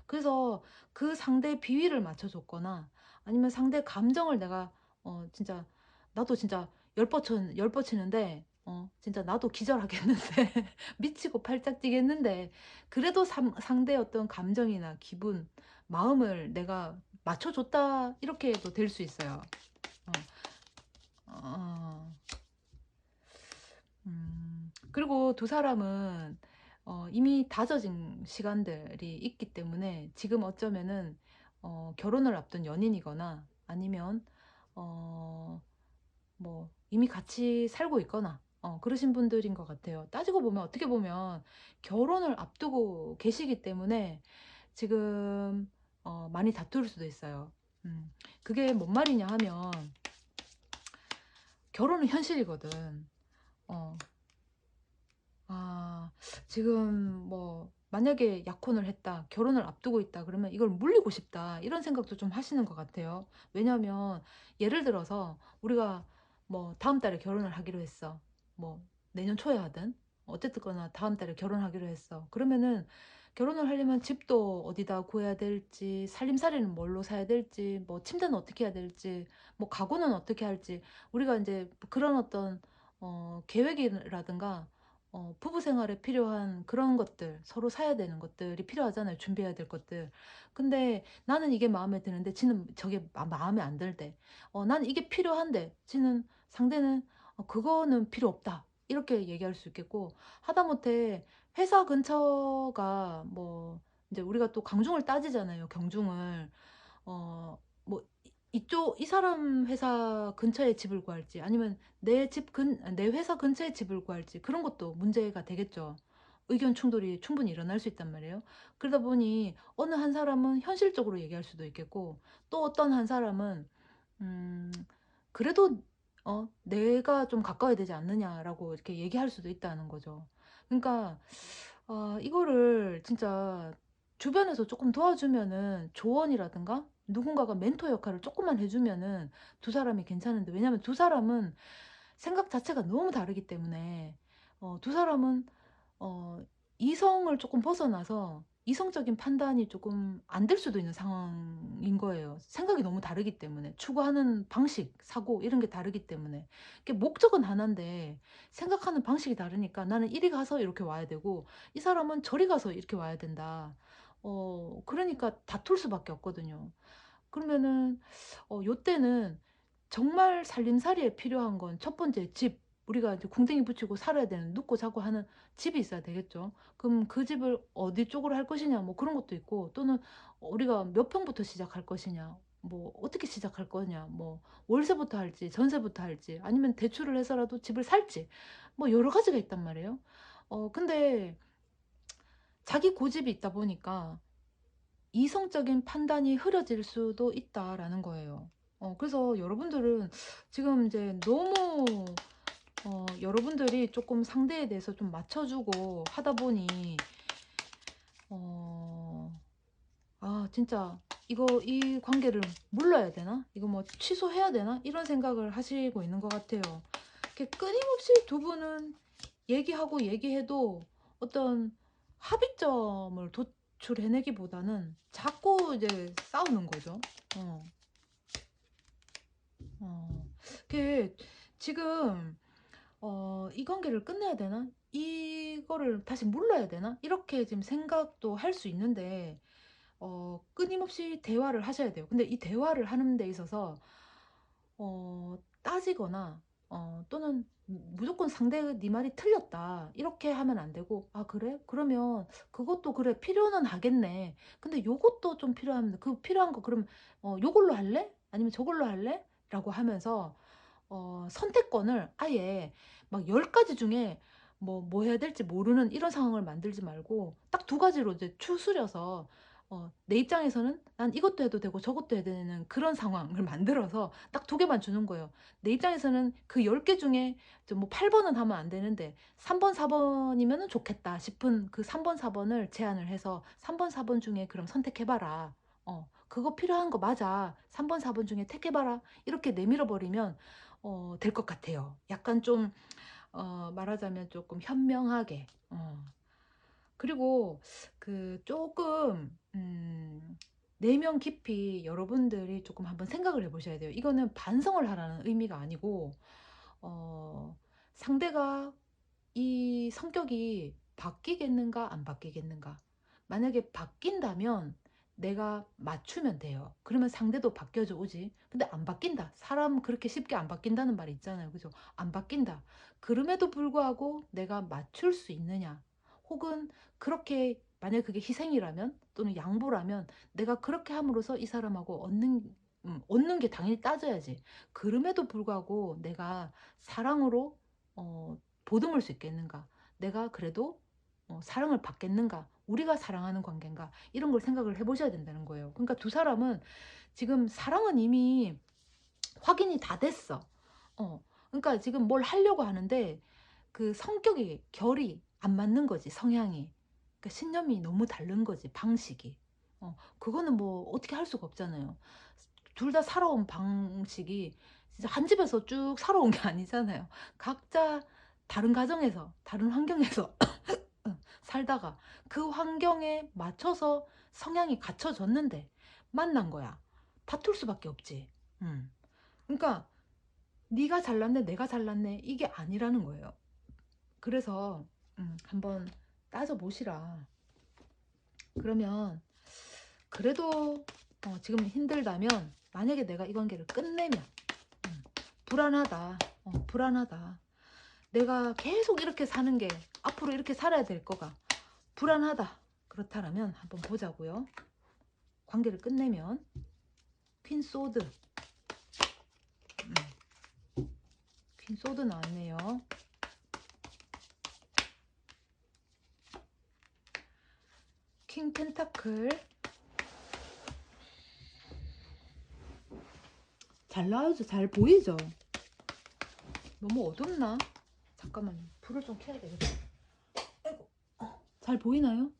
그래서 그 상대의 비위를 맞춰줬거나 아니면 상대 감정을 내가 진짜 나도 진짜 열뻗치는데 진짜 나도 기절하겠는데 미치고 팔짝 뛰겠는데 그래도 상대의 어떤 감정이나 기분, 마음을 내가 맞춰줬다 이렇게도 될 수 있어요. 어, 어, 그리고 두 사람은 이미 다져진 시간들이 있기 때문에 지금 어쩌면은 결혼을 앞둔 연인이거나 아니면 어, 뭐 이미 같이 살고 있거나 그러신 분들인 것 같아요. 따지고 보면 어떻게 보면 결혼을 앞두고 계시기 때문에 지금 많이 다툴 수도 있어요. 그게 뭔 말이냐 하면 결혼은 현실이거든. 어, 아, 지금 뭐 만약에 약혼을 했다, 결혼을 앞두고 있다 그러면 이걸 물리고 싶다 이런 생각도 좀 하시는 것 같아요. 왜냐면 예를 들어서 우리가 뭐 다음 달에 결혼을 하기로 했어. 뭐 내년 초에 하든 어쨌든 거나 다음 달에 결혼하기로 했어. 그러면은 결혼을 하려면 집도 어디다 구해야 될지, 살림살이는 뭘로 사야 될지, 뭐 침대는 어떻게 해야 될지, 뭐 가구는 어떻게 할지, 우리가 이제 그런 어떤 계획이라든가 부부 생활에 필요한 그런 것들, 서로 사야 되는 것들이 필요하잖아요. 준비해야 될 것들. 근데 나는 이게 마음에 드는데 지는 저게 마음에 안 들 때, 나는 이게 필요한데 지는 상대는 그거는 필요 없다. 이렇게 얘기할 수 있겠고, 하다못해 회사 근처가 뭐 이제 우리가 또 강중을 따지잖아요. 경중을. 뭐 이쪽 이 사람 회사 근처에 집을 구할지 아니면 내 회사 근처에 집을 구할지 그런 것도 문제가 되겠죠. 의견 충돌이 충분히 일어날 수 있단 말이에요. 그러다 보니 어느 한 사람은 현실적으로 얘기할 수도 있겠고 또 어떤 한 사람은 음, 그래도 내가 좀 가까워야 되지 않느냐라고 이렇게 얘기할 수도 있다는 거죠. 그러니까 이거를 진짜 주변에서 조금 도와주면은 조언이라든가 누군가가 멘토 역할을 조금만 해주면은 두 사람이 괜찮은데 왜냐면 두 사람은 생각 자체가 너무 다르기 때문에 두 사람은 어, 이성을 조금 벗어나서 이성적인 판단이 조금 안 될 수도 있는 상황인 거예요. 생각이 너무 다르기 때문에 추구하는 방식, 사고 이런 게 다르기 때문에 이게 목적은 하나인데 생각하는 방식이 다르니까 나는 이리 가서 이렇게 와야 되고 이 사람은 저리 가서 이렇게 와야 된다. 그러니까 다툴 수밖에 없거든요. 그러면은 요때는 정말 살림살이에 필요한 건 첫 번째 집. 우리가 이제 궁뎅이 붙이고 살아야 되는 눕고 자고 하는 집이 있어야 되겠죠. 그럼 그 집을 어디 쪽으로 할 것이냐 뭐 그런 것도 있고 또는 우리가 몇 평부터 시작할 것이냐 뭐 어떻게 시작할 거냐 뭐 월세부터 할지 전세부터 할지 아니면 대출을 해서라도 집을 살지 뭐 여러 가지가 있단 말이에요. 근데 자기 고집이 있다 보니까 이성적인 판단이 흐려질 수도 있다라는 거예요. 그래서 여러분들은 지금 이제 너무 여러분들이 조금 상대에 대해서 좀 맞춰주고 하다 보니 어, 진짜 이 관계를 물러야 되나? 이거 뭐 취소해야 되나? 이런 생각을 하시고 있는 것 같아요. 이렇게 끊임없이 두 분은 얘기하고 얘기해도 어떤 합의점을 도출해내기보다는 자꾸 이제 싸우는 거죠. 어, 어. 그 지금 이 관계를 끝내야 되나? 이거를 다시 물러야 되나? 이렇게 지금 생각도 할 수 있는데, 끊임없이 대화를 하셔야 돼요. 근데 이 대화를 하는 데 있어서 따지거나 또는 무조건 상대의 네 말이 틀렸다 이렇게 하면 안 되고, 아 그래? 그러면 그것도 그래 필요는 하겠네. 근데 요것도 좀 필요합니다. 그 필요한 거 그럼 요걸로 할래? 아니면 저걸로 할래? 라고 하면서 선택권을 아예 막 10가지 중에 뭐 해야 될지 모르는 이런 상황을 만들지 말고 딱 두 가지로 이제 추스려서 내 입장에서는 난 이것도 해도 되고 저것도 해야 되는 그런 상황을 만들어서 딱 두 개만 주는 거예요. 내 입장에서는 그 10개 중에 뭐 8번은 하면 안 되는데 3번, 4번이면 좋겠다 싶은 그 3번, 4번을 제안을 해서 3번, 4번 중에 그럼 선택해봐라. 그거 필요한 거 맞아. 3번, 4번 중에 택해봐라. 이렇게 내밀어 버리면 될 것 같아요. 약간 좀 말하자면 조금 현명하게. 그리고 그 조금 내면 깊이 여러분들이 조금 한번 생각을 해보셔야 돼요. 이거는 반성을 하라는 의미가 아니고 어, 상대가 이 성격이 바뀌겠는가 안 바뀌겠는가. 만약에 바뀐다면 내가 맞추면 돼요. 그러면 상대도 바뀌어져 오지. 근데 안 바뀐다. 사람 그렇게 쉽게 안 바뀐다는 말이 있잖아요. 그죠? 안 바뀐다. 그럼에도 불구하고 내가 맞출 수 있느냐. 혹은 그렇게 만약 그게 희생이라면 또는 양보라면 내가 그렇게 함으로써 이 사람하고 얻는 게 당연히 따져야지. 그럼에도 불구하고 내가 사랑으로 보듬을 수 있겠는가? 내가 그래도 사랑을 받겠는가? 우리가 사랑하는 관계인가? 이런 걸 생각을 해보셔야 된다는 거예요. 그러니까 두 사람은 지금 사랑은 이미 확인이 다 됐어. 그러니까 지금 뭘 하려고 하는데 그 성격이 결이 안 맞는 거지, 성향이. 그러니까 신념이 너무 다른 거지, 방식이. 그거는 뭐 어떻게 할 수가 없잖아요. 둘 다 살아온 방식이 진짜 한 집에서 쭉 살아온 게 아니잖아요. 각자 다른 가정에서, 다른 환경에서 살다가 그 환경에 맞춰서 성향이 갖춰졌는데 만난 거야. 다툴 수밖에 없지. 그러니까 네가 잘났네, 내가 잘났네 이게 아니라는 거예요. 그래서 한번 따져보시라. 그러면 그래도 지금 힘들다면 만약에 내가 이 관계를 끝내면 불안하다. 불안하다. 내가 계속 이렇게 사는 게 앞으로 이렇게 살아야 될 거가 불안하다. 그렇다면 한번 보자고요. 관계를 끝내면 퀸 소드. 퀸 소드 나왔네요. 킹 펜타클. 잘 나오죠? 잘 보이죠? 너무 어둡나? 잠깐만요. 불을 좀 켜야 되겠다. 아이고. 잘 보이나요?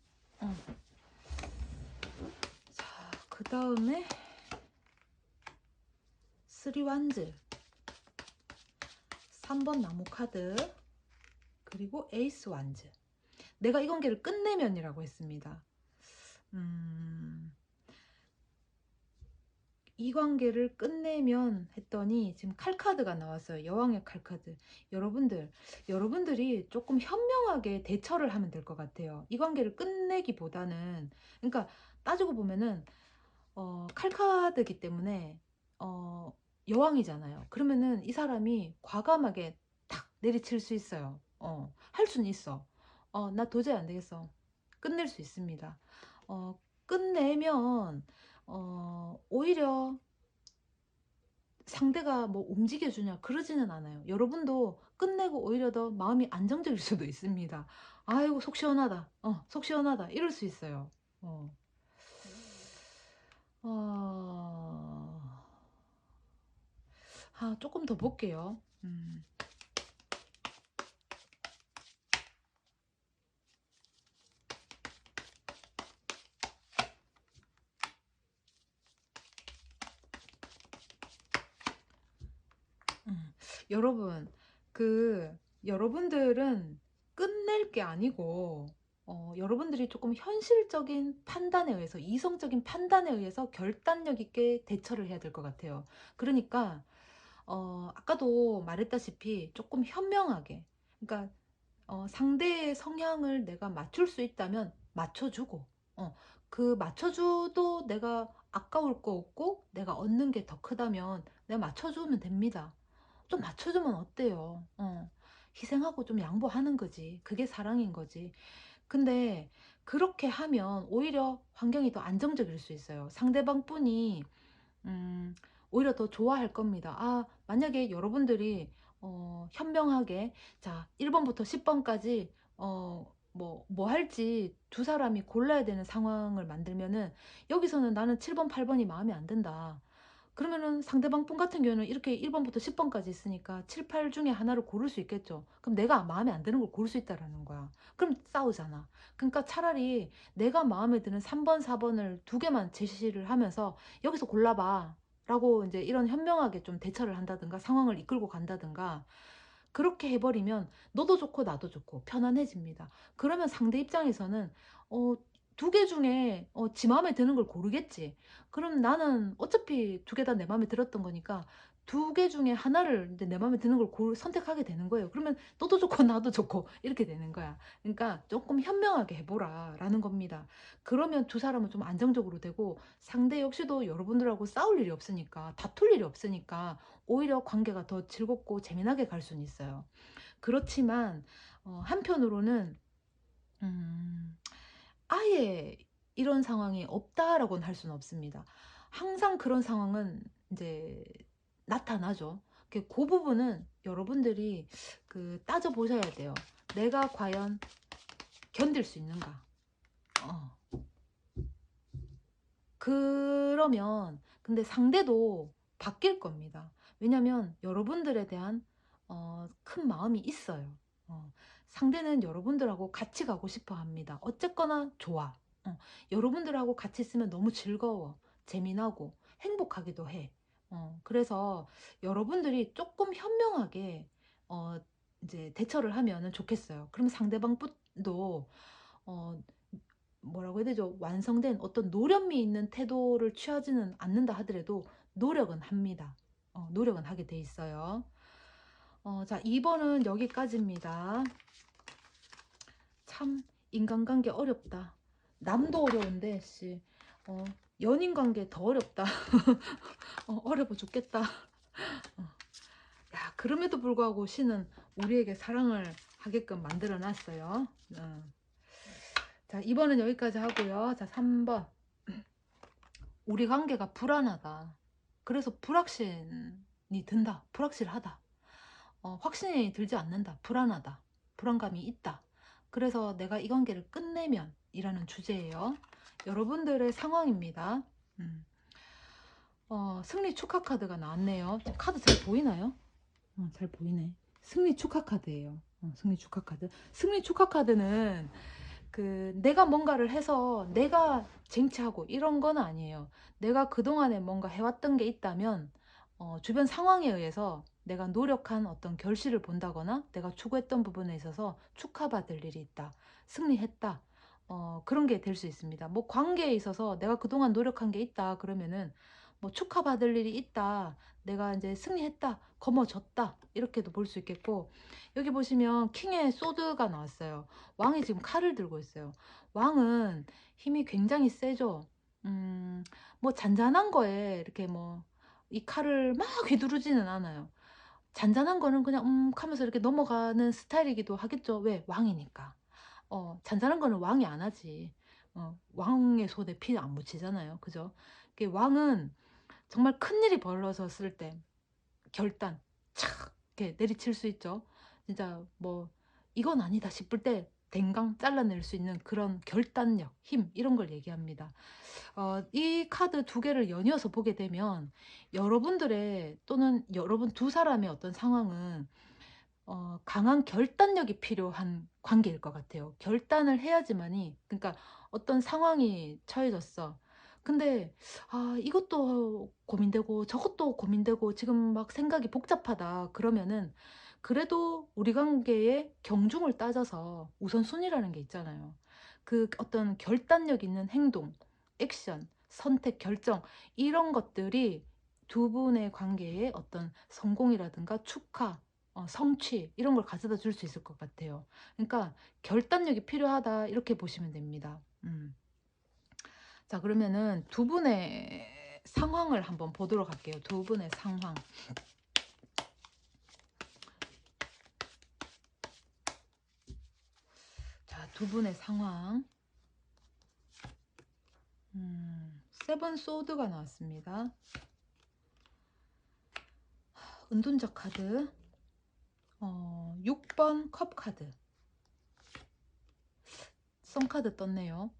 자, 그 다음에 3완즈, 3번 나무 카드, 그리고 에이스 완즈. 내가 이 관계를 끝내면이라고 했습니다. 이 관계를 끝내면 했더니 지금 칼카드가 나왔어요. 여왕의 칼카드. 여러분들이 조금 현명하게 대처를 하면 될 것 같아요. 이 관계를 끝내기보다는, 그러니까 따지고 보면은 칼카드기 때문에 여왕이잖아요. 그러면은 이 사람이 과감하게 탁 내리칠 수 있어요. 할 수는 있어. 나 도저히 안 되겠어. 끝낼 수 있습니다. 끝내면 오히려 상대가 뭐 움직여주냐 그러지는 않아요. 여러분도 끝내고 오히려 더 마음이 안정적일 수도 있습니다. 아이고 속 시원하다. 속 시원하다. 이럴 수 있어요. 어. 어... 조금 더 볼게요. 여러분, 여러분들은 끝낼 게 아니고, 여러분들이 조금 현실적인 판단에 의해서, 이성적인 판단에 의해서 결단력 있게 대처를 해야 될 것 같아요. 그러니까, 아까도 말했다시피 조금 현명하게, 그러니까 상대의 성향을 내가 맞출 수 있다면 맞춰주고, 그 맞춰줘도 내가 아까울 거 없고 내가 얻는 게 더 크다면 내가 맞춰주면 됩니다. 좀 맞춰주면 어때요? 희생하고 좀 양보하는 거지. 그게 사랑인 거지. 근데 그렇게 하면 오히려 환경이 더 안정적일 수 있어요. 상대방 분이 음, 오히려 더 좋아할 겁니다. 만약에 여러분들이 현명하게, 자, 1번부터 10번까지 뭐 할지 두 사람이 골라야 되는 상황을 만들면은, 여기서는 나는 7번, 8번이 마음에 안 든다. 그러면은 상대방 분 같은 경우는 이렇게 1번부터 10번까지 있으니까 7, 8 중에 하나를 고를 수 있겠죠. 그럼 내가 마음에 안 드는 걸 고를 수 있다라는 거야. 그럼 싸우잖아. 그러니까 차라리 내가 마음에 드는 3번, 4번을 두 개만 제시를 하면서 여기서 골라봐. 라고 이제 이런 현명하게 좀 대처를 한다든가 상황을 이끌고 간다든가 그렇게 해버리면 너도 좋고 나도 좋고 편안해집니다. 그러면 상대 입장에서는 어, 두 개 중에 지 마음에 드는 걸 고르겠지. 그럼 나는 어차피 두 개 다 내 마음에 들었던 거니까 두 개 중에 하나를 이제 내 마음에 드는 걸 선택하게 되는 거예요. 그러면 너도 좋고 나도 좋고 이렇게 되는 거야. 그러니까 조금 현명하게 해보라 라는 겁니다. 그러면 두 사람은 좀 안정적으로 되고 상대 역시도 여러분들하고 싸울 일이 없으니까, 다툴 일이 없으니까 오히려 관계가 더 즐겁고 재미나게 갈 수는 있어요. 그렇지만 한편으로는 음, 아예 이런 상황이 없다라고는 할 수는 없습니다. 항상 그런 상황은 이제 나타나죠. 그 부분은 여러분들이 따져 보셔야 돼요. 내가 과연 견딜 수 있는가? 어. 그러면 근데 상대도 바뀔 겁니다. 왜냐면 여러분들에 대한 큰 마음이 있어요. 상대는 여러분들하고 같이 가고 싶어 합니다. 어쨌거나 좋아. 여러분들하고 같이 있으면 너무 즐거워, 재미나고 행복하기도 해. 그래서 여러분들이 조금 현명하게 어, 이제 대처를 하면 좋겠어요. 그럼 상대방 도 뭐라고 해야 되죠? 완성된 어떤 노련미 있는 태도를 취하지는 않는다 하더라도 노력은 합니다. 노력은 하게 돼 있어요. 자, 2번은 여기까지입니다. 참 인간관계 어렵다. 남도 어려운데 씨, 연인관계 더 어렵다. 어려워 죽겠다. 야, 그럼에도 불구하고 신은 우리에게 사랑을 하게끔 만들어 놨어요. 자, 2번은 여기까지 하고요. 자, 3번. 우리 관계가 불안하다. 그래서 불확신이 든다. 불확실하다. 확신이 들지 않는다. 불안하다. 불안감이 있다. 그래서 내가 이 관계를 끝내면 이라는 주제예요. 여러분들의 상황입니다. 승리 축하 카드가 나왔네요. 카드 잘 보이나요? 잘 보이네. 승리 축하 카드예요. 승리 축하 카드. 승리 축하 카드는 내가 뭔가를 해서 내가 쟁취하고 이런 건 아니에요. 내가 그동안에 뭔가 해왔던 게 있다면 주변 상황에 의해서 내가 노력한 어떤 결실을 본다거나 내가 추구했던 부분에 있어서 축하받을 일이 있다. 승리했다. 그런 게 될 수 있습니다. 뭐 관계에 있어서 내가 그동안 노력한 게 있다 그러면은 뭐 축하받을 일이 있다. 내가 이제 승리했다. 거머졌다. 이렇게도 볼 수 있겠고, 여기 보시면 킹의 소드가 나왔어요. 왕이 지금 칼을 들고 있어요. 왕은 힘이 굉장히 세죠. 뭐 잔잔한 거에 이렇게 뭐 이 칼을 막 휘두르지는 않아요. 잔잔한 거는 그냥 하면서 이렇게 넘어가는 스타일이기도 하겠죠. 왜? 왕이니까. 잔잔한 거는 왕이 안 하지. 왕의 손에 피 안 묻히잖아요. 그죠? 왕은 정말 큰일이 벌어졌을 때 결단 착 이렇게 내리칠 수 있죠. 진짜 뭐 이건 아니다 싶을 때 댕강 잘라낼 수 있는 그런 결단력, 힘 이런 걸 얘기합니다. 이 카드 두 개를 연이어서 보게 되면 여러분들의 또는 여러분 두 사람의 어떤 상황은 강한 결단력이 필요한 관계일 것 같아요. 결단을 해야지만이, 그러니까 어떤 상황이 처해졌어. 근데 이것도 고민되고 저것도 고민되고 지금 막 생각이 복잡하다 그러면은, 그래도 우리 관계의 경중을 따져서 우선순위라는 게 있잖아요. 어떤 결단력 있는 행동, 액션, 선택, 결정 이런 것들이 두 분의 관계에 어떤 성공이라든가 축하, 성취 이런 걸 가져다 줄 수 있을 것 같아요. 그러니까 결단력이 필요하다 이렇게 보시면 됩니다. 자, 그러면은 두 분의 상황을 한번 보도록 할게요. 두 분의 상황. 자, 두 분의 상황. 세븐 소드가 나왔습니다. 은둔자 카드. 6번 컵 카드. 선 카드 떴네요.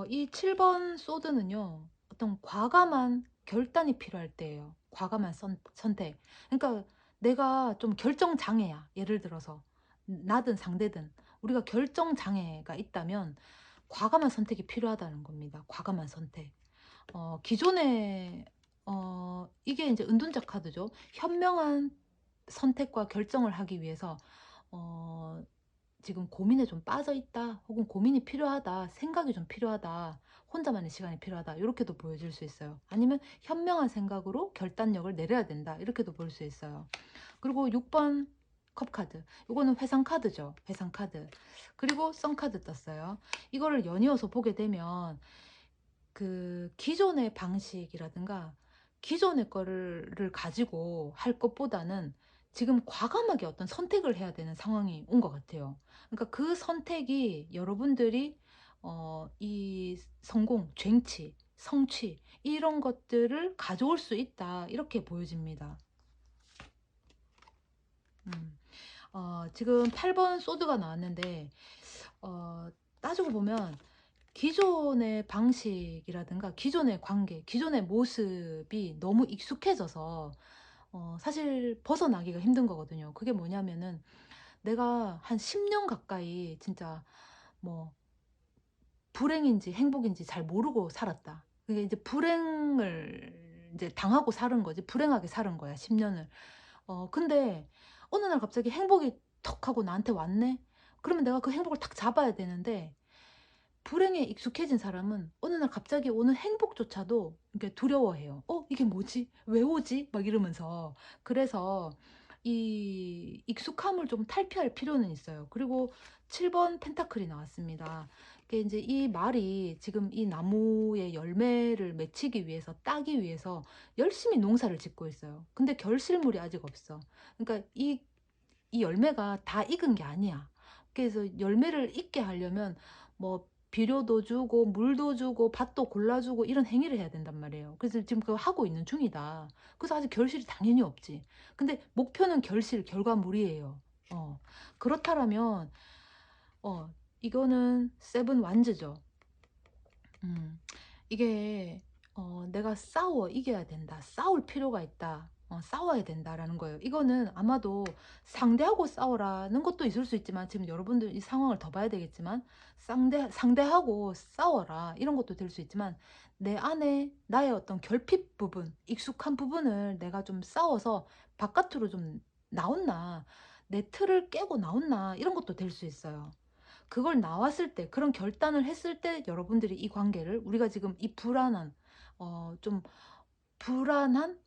이 7번 소드는요, 어떤 과감한 결단이 필요할 때예요. 과감한 선택. 그러니까 내가 좀 결정 장애야. 예를 들어서 나든 상대든 우리가 결정 장애가 있다면 과감한 선택이 필요하다는 겁니다. 과감한 선택. 기존에 이게 이제 은둔자 카드죠. 현명한 선택과 결정을 하기 위해서 어, 지금 고민에 좀 빠져 있다, 혹은 고민이 필요하다, 생각이 좀 필요하다, 혼자만의 시간이 필요하다, 이렇게도 보여질 수 있어요. 아니면 현명한 생각으로 결단력을 내려야 된다, 이렇게도 볼 수 있어요. 그리고 6번 컵 카드, 이거는 회상 카드죠. 회상 카드. 그리고 선 카드 떴어요. 이거를 연이어서 보게 되면 그 기존의 방식이라든가 기존의 거를 가지고 할 것보다는 지금 과감하게 어떤 선택을 해야 되는 상황이 온 것 같아요. 그러니까 그 선택이 여러분들이 이 성공, 쟁취, 성취 이런 것들을 가져올 수 있다, 이렇게 보여집니다. 음. 지금 8번 소드가 나왔는데 따지고 보면 기존의 방식이라든가 기존의 관계, 기존의 모습이 너무 익숙해져서 사실 벗어나기가 힘든 거거든요. 그게 뭐냐면은 내가 한 10년 가까이 진짜 뭐 불행인지 행복인지 잘 모르고 살았다. 그게 이제 불행을 이제 당하고 살은 거지. 불행하게 살은 거야, 10년을. 근데 어느 날 갑자기 행복이 턱 하고 나한테 왔네? 그러면 내가 그 행복을 탁 잡아야 되는데, 불행에 익숙해진 사람은 어느 날 갑자기 오는 행복조차도 이렇게 두려워해요. 이게 뭐지? 왜 오지? 막 이러면서. 그래서 이 익숙함을 좀 탈피할 필요는 있어요. 그리고 7번 펜타클이 나왔습니다. 이게 이제 이 말이 지금 이 나무의 열매를 맺히기 위해서, 따기 위해서 열심히 농사를 짓고 있어요. 근데 결실물이 아직 없어. 그러니까 이 열매가 다 익은 게 아니야. 그래서 열매를 익게 하려면 뭐 비료도 주고 물도 주고 밭도 골라주고 이런 행위를 해야 된단 말이에요. 그래서 지금 그거 하고 있는 중이다. 그래서 아직 결실이 당연히 없지. 근데 목표는 결실, 결과물이에요. 그렇다면 이거는 세븐 완즈죠. 이게 내가 싸워 이겨야 된다, 싸울 필요가 있다, 싸워야 된다라는 거예요. 이거는 아마도 상대하고 싸우라는 것도 있을 수 있지만, 지금 여러분들 이 상황을 더 봐야 되겠지만, 상대하고 싸워라 이런 것도 될 수 있지만, 내 안에 나의 어떤 결핍 부분, 익숙한 부분을 내가 좀 싸워서 바깥으로 좀 나온나, 내 틀을 깨고 나온나, 이런 것도 될 수 있어요. 그걸 나왔을 때, 그런 결단을 했을 때 여러분들이 이 관계를, 우리가 지금 이 불안한 좀 불안한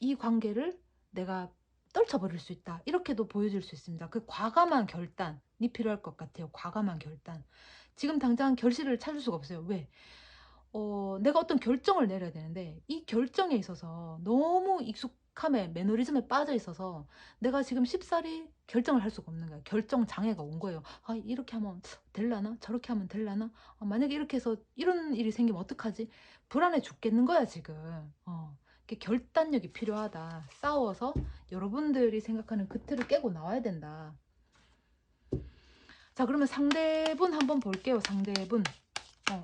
이 관계를 내가 떨쳐버릴 수 있다, 이렇게도 보여줄 수 있습니다. 그 과감한 결단이 필요할 것 같아요. 과감한 결단. 지금 당장 결실을 찾을 수가 없어요. 왜? 내가 어떤 결정을 내려야 되는데 이 결정에 있어서 너무 익숙함에, 매너리즘에 빠져 있어서 내가 지금 쉽사리 결정을 할 수가 없는 거야. 결정 장애가 온 거예요. 아, 이렇게 하면 될라나? 저렇게 하면 될라나? 만약에 이렇게 해서 이런 일이 생기면 어떡하지? 불안해 죽겠는 거야, 지금. 이렇게 결단력이 필요하다. 싸워서 여러분들이 생각하는 그 틀을 깨고 나와야 된다. 자, 그러면 상대분 한번 볼게요. 상대분.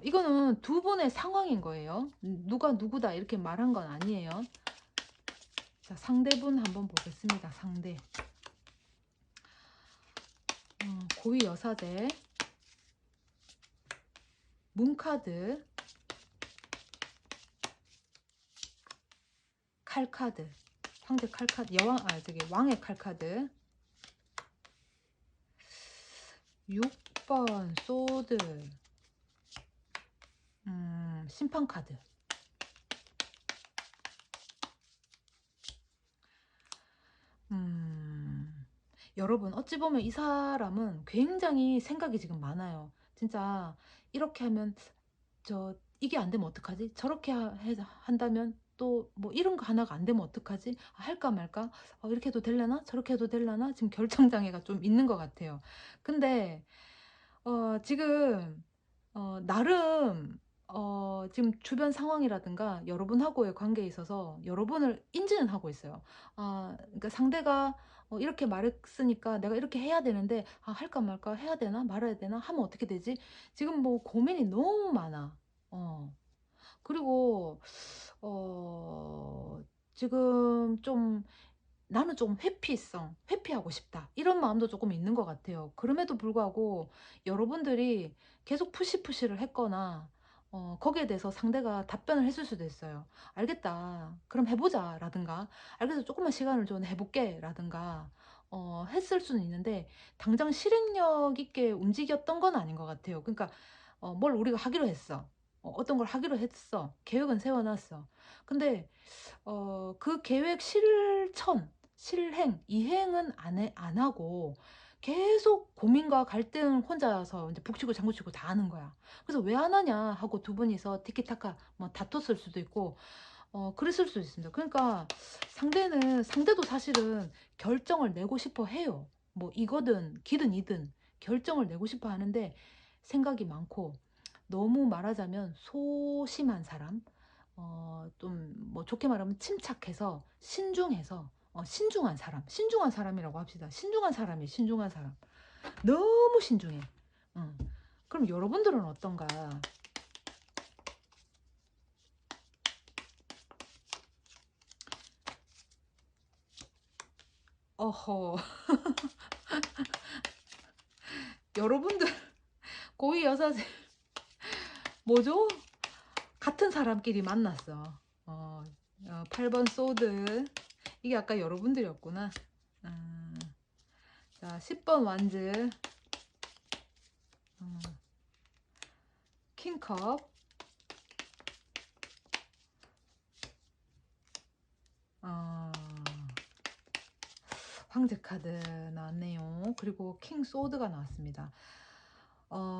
이거는 두 분의 상황인 거예요. 누가 누구다 이렇게 말한 건 아니에요. 자, 상대분 한번 보겠습니다. 상대. 고위 여사제, 문카드, 칼카드, 황제 칼카드, 왕의 칼카드, 6번 소드, 심판카드. 여러분 어찌 보면 이 사람은 굉장히 생각이 지금 많아요. 진짜 이렇게 하면 이게 안 되면 어떡하지? 저렇게 한다면 또 뭐 이런 거 하나가 안 되면 어떡하지? 할까 말까? 이렇게 해도 될려나? 저렇게 해도 될려나? 지금 결정장애가 좀 있는 것 같아요. 근데 지금 나름 지금 주변 상황이라든가 여러분하고의 관계에 있어서 여러분을 인지는 하고 있어요. 그러니까 상대가 이렇게 말했으니까 내가 이렇게 해야 되는데, 할까 말까? 해야 되나? 말아야 되나? 하면 어떻게 되지? 지금 뭐 고민이 너무 많아. 어. 그리고 어 지금 좀 '나는 좀 회피하고 싶다.' 이런 마음도 조금 있는 것 같아요. 그럼에도 불구하고 여러분들이 계속 푸시를 했거나 거기에 대해서 상대가 답변을 했을 수도 있어요. "알겠다. 그럼 해 보자." 라든가 "알겠어. 조금만 시간을 줘. 해 볼게." 라든가 했을 수는 있는데, 당장 실행력 있게 움직였던 건 아닌 것 같아요. 그러니까 뭘 우리가 하기로 했어. 어떤 걸 하기로 했어. 계획은 세워 놨어. 근데 그 계획 실행, 이행은 안 하고 계속 고민과 갈등 혼자서 이제 북치고 장구치고 다 하는 거야. 그래서 "왜 안 하냐?" 하고 두 분이서 티키타카 뭐 다퉜을 수도 있고 그랬을 수도 있습니다. 그러니까 상대도 사실은 결정을 내고 싶어 해요. 뭐 이거든 기든 이든 결정을 내고 싶어 하는데, 생각이 많고 너무 말하자면 소심한 사람, 좀 뭐 좋게 말하면 침착해서 신중해서 신중한 사람이라고 합시다. 신중한 사람. 너무 신중해. 응. 그럼 여러분들은 어떤가? 어허. 여러분들 고위 여사제 뭐죠? 같은 사람끼리 만났어. 8번 소드. 이게 아까 여러분들이었구나. 음, 자, 10번 완즈. 음, 킹컵. 어, 황제 카드 나왔네요. 그리고 킹 소드가 나왔습니다.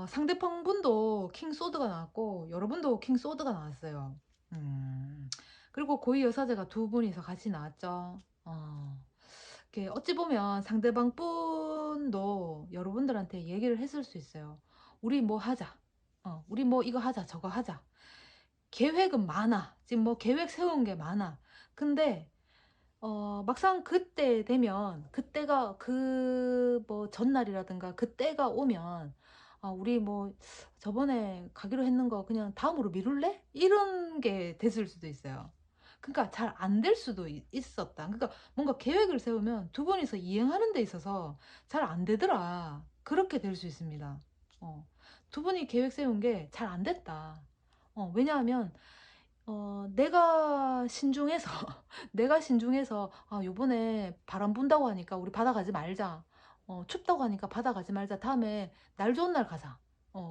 상대방분도 킹 소드가 나왔고 여러분도 킹 소드가 나왔어요. 그리고 고위 여사제가 두 분이서 같이 나왔죠. 이렇게 어찌 보면 상대방 분도 여러분들한테 얘기를 했을 수 있어요. "우리 뭐 하자. 우리 뭐 이거 하자, 저거 하자." 계획은 많아. 지금 뭐 계획 세운 게 많아. 근데 막상 그때 되면, 그때가 뭐 전날이라든가 그때가 오면 우리 뭐 저번에 가기로 했는 거 그냥 다음으로 미룰래?" 이런 게 됐을 수도 있어요. 그러니까 잘 안 될 수도 있었다. 그러니까 뭔가 계획을 세우면 두 분이서 이행하는 데 있어서 잘 안 되더라. 그렇게 될 수 있습니다. 어, 두 분이 계획 세운 게 잘 안 됐다. 왜냐하면 내가 신중해서 내가 신중해서 요번에 바람 분다고 하니까 우리 바다 가지 말자. 춥다고 하니까 바다 가지 말자. 다음에 날 좋은 날 가자."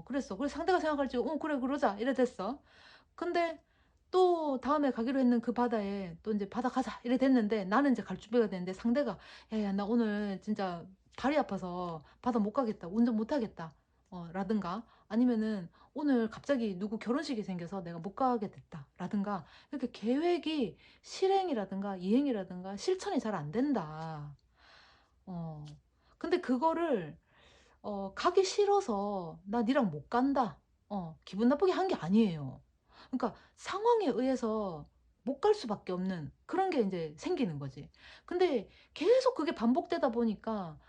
그랬어. 그래서 상대가 생각할지 그래 그러자." 이래 됐어. 근데 또 다음에 가기로 했는 그 바다에 또 이제 "바다 가자." 이래 됐는데, 나는 이제 갈 준비가 됐는데 상대가 "야야, 나 오늘 진짜 다리 아파서 바다 못 가겠다. 운전 못 하겠다." 라든가 아니면은 "오늘 갑자기 누구 결혼식이 생겨서 내가 못 가게 됐다." 라든가, 이렇게 계획이 실행이라든가 이행이라든가 실천이 잘 안 된다. 어. 근데 그거를 가기 싫어서 "나 니랑 못 간다." 기분 나쁘게 한 게 아니에요. 그러니까 상황에 의해서 못 갈 수밖에 없는 그런 게 인제 생기는 거지. 근데 계속 그게 반복되다 보니까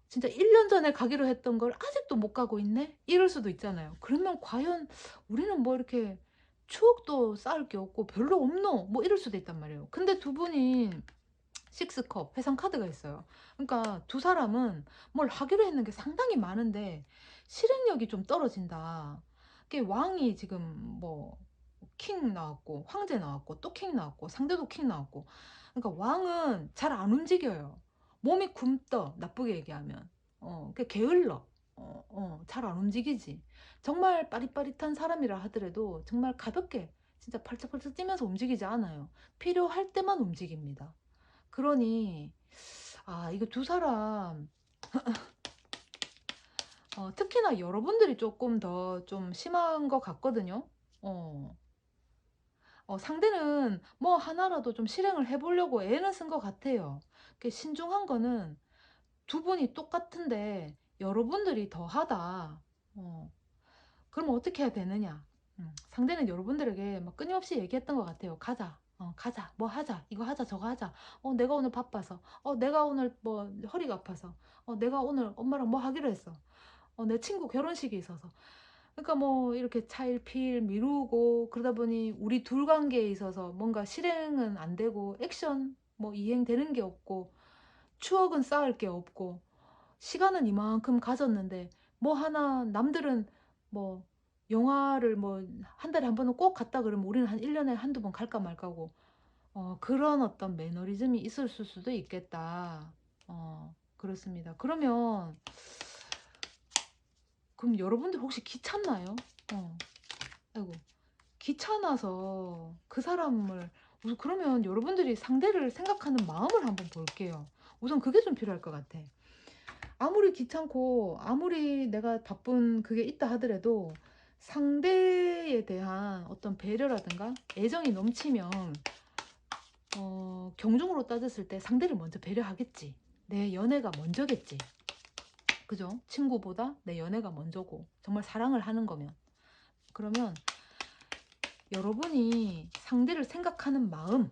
진짜 1년 전에 가기로 했던 걸 '아직도 못 가고 있네?' 이럴 수도 있잖아요. 그러면 '과연 우리는 뭐 이렇게 추억도 쌓을 게 없고 별로 없노?' 뭐 이럴 수도 있단 말이에요. 근데 두 분이 식스컵 회상 카드가 있어요. 그러니까 두 사람은 뭘 하기로 했는 게 상당히 많은데 실행력이 좀 떨어진다. 그게 왕이 지금 뭐 킹 나왔고 황제 나왔고 또 킹 나왔고 상대도 킹 나왔고, 그러니까 왕은 잘 안 움직여요. 몸이 굼떠 나쁘게 얘기하면. 그 게을러. 잘 안 움직이지. 정말 빠릿빠릿한 사람이라 하더라도 정말 가볍게 진짜 팔짝팔짝 뛰면서 움직이지 않아요. 필요할 때만 움직입니다. 그러니 아, 이거 두 사람, 특히나 여러분들이 조금 더 좀 심한 것 같거든요. 어, 상대는 뭐 하나라도 좀 실행을 해보려고 애는 쓴 것 같아요. 그 신중한 거는 두 분이 똑같은데 여러분들이 더 하다. 어, 그러면 어떻게 해야 되느냐? 상대는 여러분들에게 막 끊임없이 얘기했던 것 같아요. 가자. 가자. 뭐 하자. 이거 하자. 저거 하자. 내가 오늘 바빠서. 내가 오늘 뭐 허리가 아파서. 내가 오늘 엄마랑 뭐 하기로 했어. 내 친구 결혼식이 있어서. 그러니까 뭐 이렇게 차일피일 미루고 그러다 보니 우리 둘 관계에 있어서 뭔가 실행은 안 되고 액션 뭐 이행되는 게 없고 추억은 쌓을 게 없고 시간은 이만큼 가졌는데 뭐 하나 남들은 뭐 영화를 뭐 한 달에 한 번은 꼭 갔다 그러면 우리는 한 1년에 한두 번 갈까 말까고 그런 어떤 매너리즘이 있을 수도 있겠다. 그렇습니다. 그럼 여러분들 혹시 귀찮나요? 아이고, 귀찮아서 그 사람을 그러면 여러분들이 상대를 생각하는 마음을 한번 볼게요. 우선 그게 좀 필요할 것 같아. 아무리 귀찮고 아무리 내가 바쁜 그게 있다 하더라도 상대에 대한 어떤 배려라든가 애정이 넘치면 경중으로 따졌을 때 상대를 먼저 배려하겠지. 내 연애가 먼저겠지. 그죠? 친구보다 내 연애가 먼저고 정말 사랑을 하는 거면 그러면 여러분이 상대를 생각하는 마음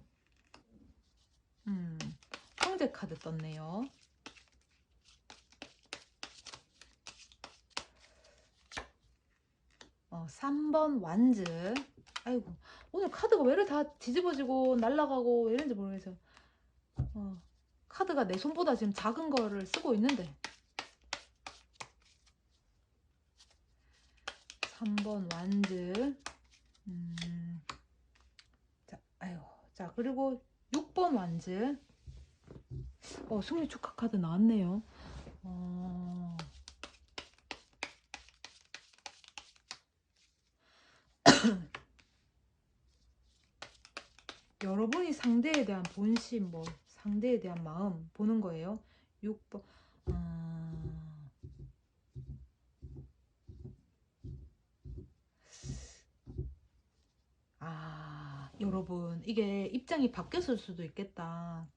황제 카드 떴네요. 3번 완즈. 아이고, 오늘 카드가 왜 이렇게 다 뒤집어지고 날아가고 왜 이런지 모르겠어요. 카드가 내 손보다 지금 작은 거를 쓰고 있는데 3번 완즈. 자, 아유, 자, 그리고 6번 완즈. 승리 축하 카드 나왔네요. 여러분이 상대에 대한 본심, 뭐 상대에 대한 마음 보는 거예요. 6번. 여러분 이게 입장이 바뀌었을 수도 있겠다.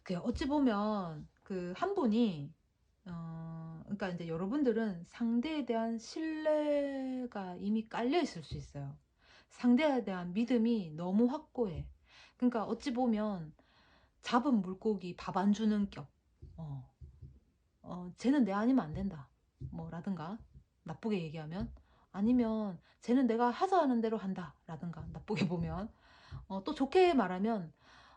그 어찌 보면 그 한 분이 그러니까 이제 여러분들은 상대에 대한 신뢰가 이미 깔려 있을 수 있어요. 상대에 대한 믿음이 너무 확고해. 그러니까 어찌 보면 잡은 물고기 밥 안 주는 격. 쟤는 내 아니면 안 된다. 뭐 라든가 나쁘게 얘기하면 아니면 쟤는 내가 하자하는 대로 한다 라든가 나쁘게 보면 또 좋게 말하면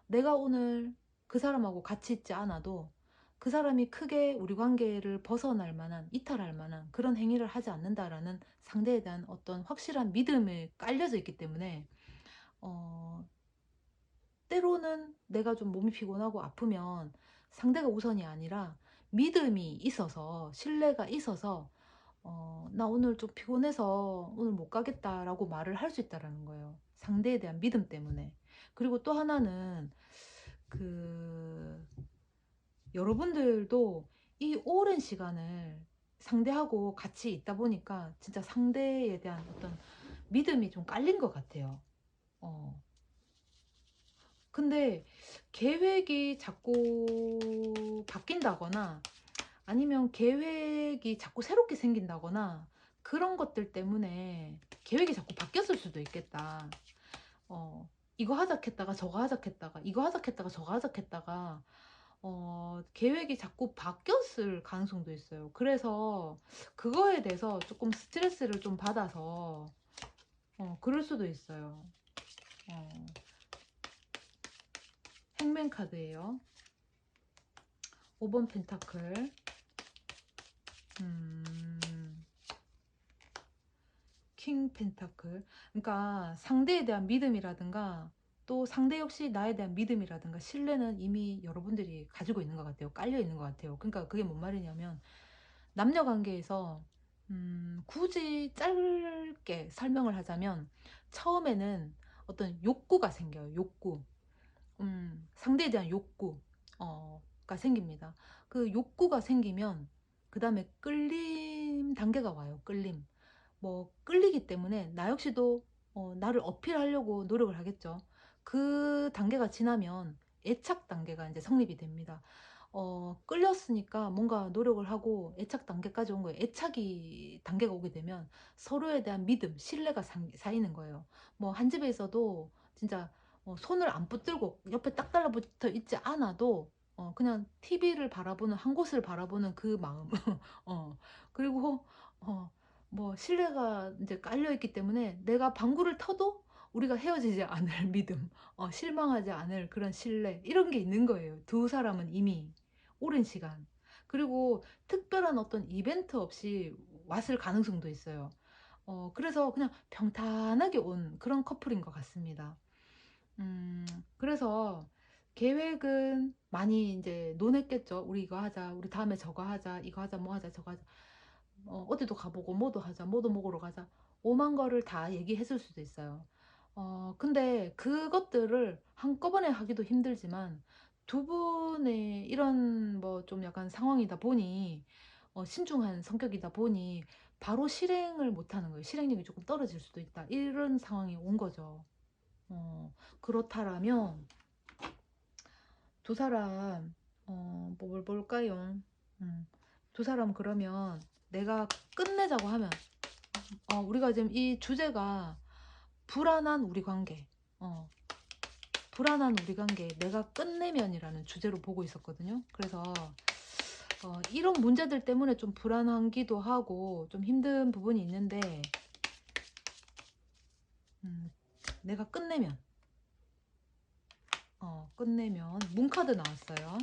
내가 오늘 그 사람하고 같이 있지 않아도 그 사람이 크게 우리 관계를 벗어날 만한 이탈할 만한 그런 행위를 하지 않는다라는 상대에 대한 어떤 확실한 믿음이 깔려져 있기 때문에 때로는 내가 좀 몸이 피곤하고 아프면 상대가 우선이 아니라 믿음이 있어서 신뢰가 있어서 나 오늘 좀 피곤해서 오늘 못 가겠다라고 말을 할 수 있다라는 거예요. 상대에 대한 믿음 때문에. 그리고 또 하나는 그 여러분들도 이 오랜 시간을 상대하고 같이 있다 보니까 진짜 상대에 대한 어떤 믿음이 좀 깔린 것 같아요. 어. 근데 계획이 자꾸 바뀐다거나 아니면 계획이 자꾸 새롭게 생긴다거나 그런 것들 때문에 계획이 자꾸 바뀌었을 수도 있겠다. 이거 하자했다가 저거 하자했다가 이거 하자했다가 저거 하자했다가 계획이 자꾸 바뀌었을 가능성도 있어요. 그래서 그거에 대해서 조금 스트레스를 좀 받아서 그럴 수도 있어요. 행맨 카드예요. 5번 펜타클. 킹 펜타클. 그러니까 상대에 대한 믿음이라든가 또 상대 역시 나에 대한 믿음이라든가 신뢰는 이미 여러분들이 가지고 있는 것 같아요. 깔려 있는 것 같아요. 그러니까 그게 뭔 말이냐면 남녀 관계에서 굳이 짧게 설명을 하자면 처음에는 어떤 욕구가 생겨요. 욕구. 상대에 대한 욕구가 생깁니다. 그 욕구가 생기면 그 다음에 끌림 단계가 와요. 끌림. 뭐 끌리기 때문에 나 역시도 나를 어필하려고 노력을 하겠죠. 그 단계가 지나면 애착 단계가 이제 성립이 됩니다. 끌렸으니까 뭔가 노력을 하고 애착 단계까지 온 거예요. 애착이 단계가 오게 되면 서로에 대한 믿음, 신뢰가 쌓이는 거예요. 뭐 한 집에서도 진짜 손을 안 붙들고 옆에 딱 달라붙어 있지 않아도 그냥 TV를 바라보는 한 곳을 바라보는 그 마음. 그리고 어, 뭐 신뢰가 이제 깔려 있기 때문에 내가 방구를 터도 우리가 헤어지지 않을 믿음, 실망하지 않을 그런 신뢰 이런 게 있는 거예요. 두 사람은 이미 오랜 시간. 그리고 특별한 어떤 이벤트 없이 왔을 가능성도 있어요. 그래서 그냥 평탄하게 온 그런 커플인 것 같습니다. 그래서 계획은 많이 이제 논했겠죠. 우리 이거 하자, 우리 다음에 저거 하자, 이거 하자, 뭐 하자, 저거 하자. 어디도 가보고 뭐도 하자, 뭐도 먹으러 가자. 오만 거를 다 얘기했을 수도 있어요. 근데 그것들을 한꺼번에 하기도 힘들지만 두 분의 이런 뭐 좀 약간 상황이다 보니 신중한 성격이다 보니 바로 실행을 못하는 거예요. 실행력이 조금 떨어질 수도 있다. 이런 상황이 온 거죠. 그렇다라면 두 사람 뭘 볼까요? 음, 두 사람 그러면 내가 끝내자고 하면 우리가 지금 이 주제가 불안한 우리 관계 불안한 우리 관계 내가 끝내면이라는 주제로 보고 있었거든요. 그래서 이런 문제들 때문에 좀 불안하기도 하고 좀 힘든 부분이 있는데 내가 끝내면 끝내면 문카드 나왔어요.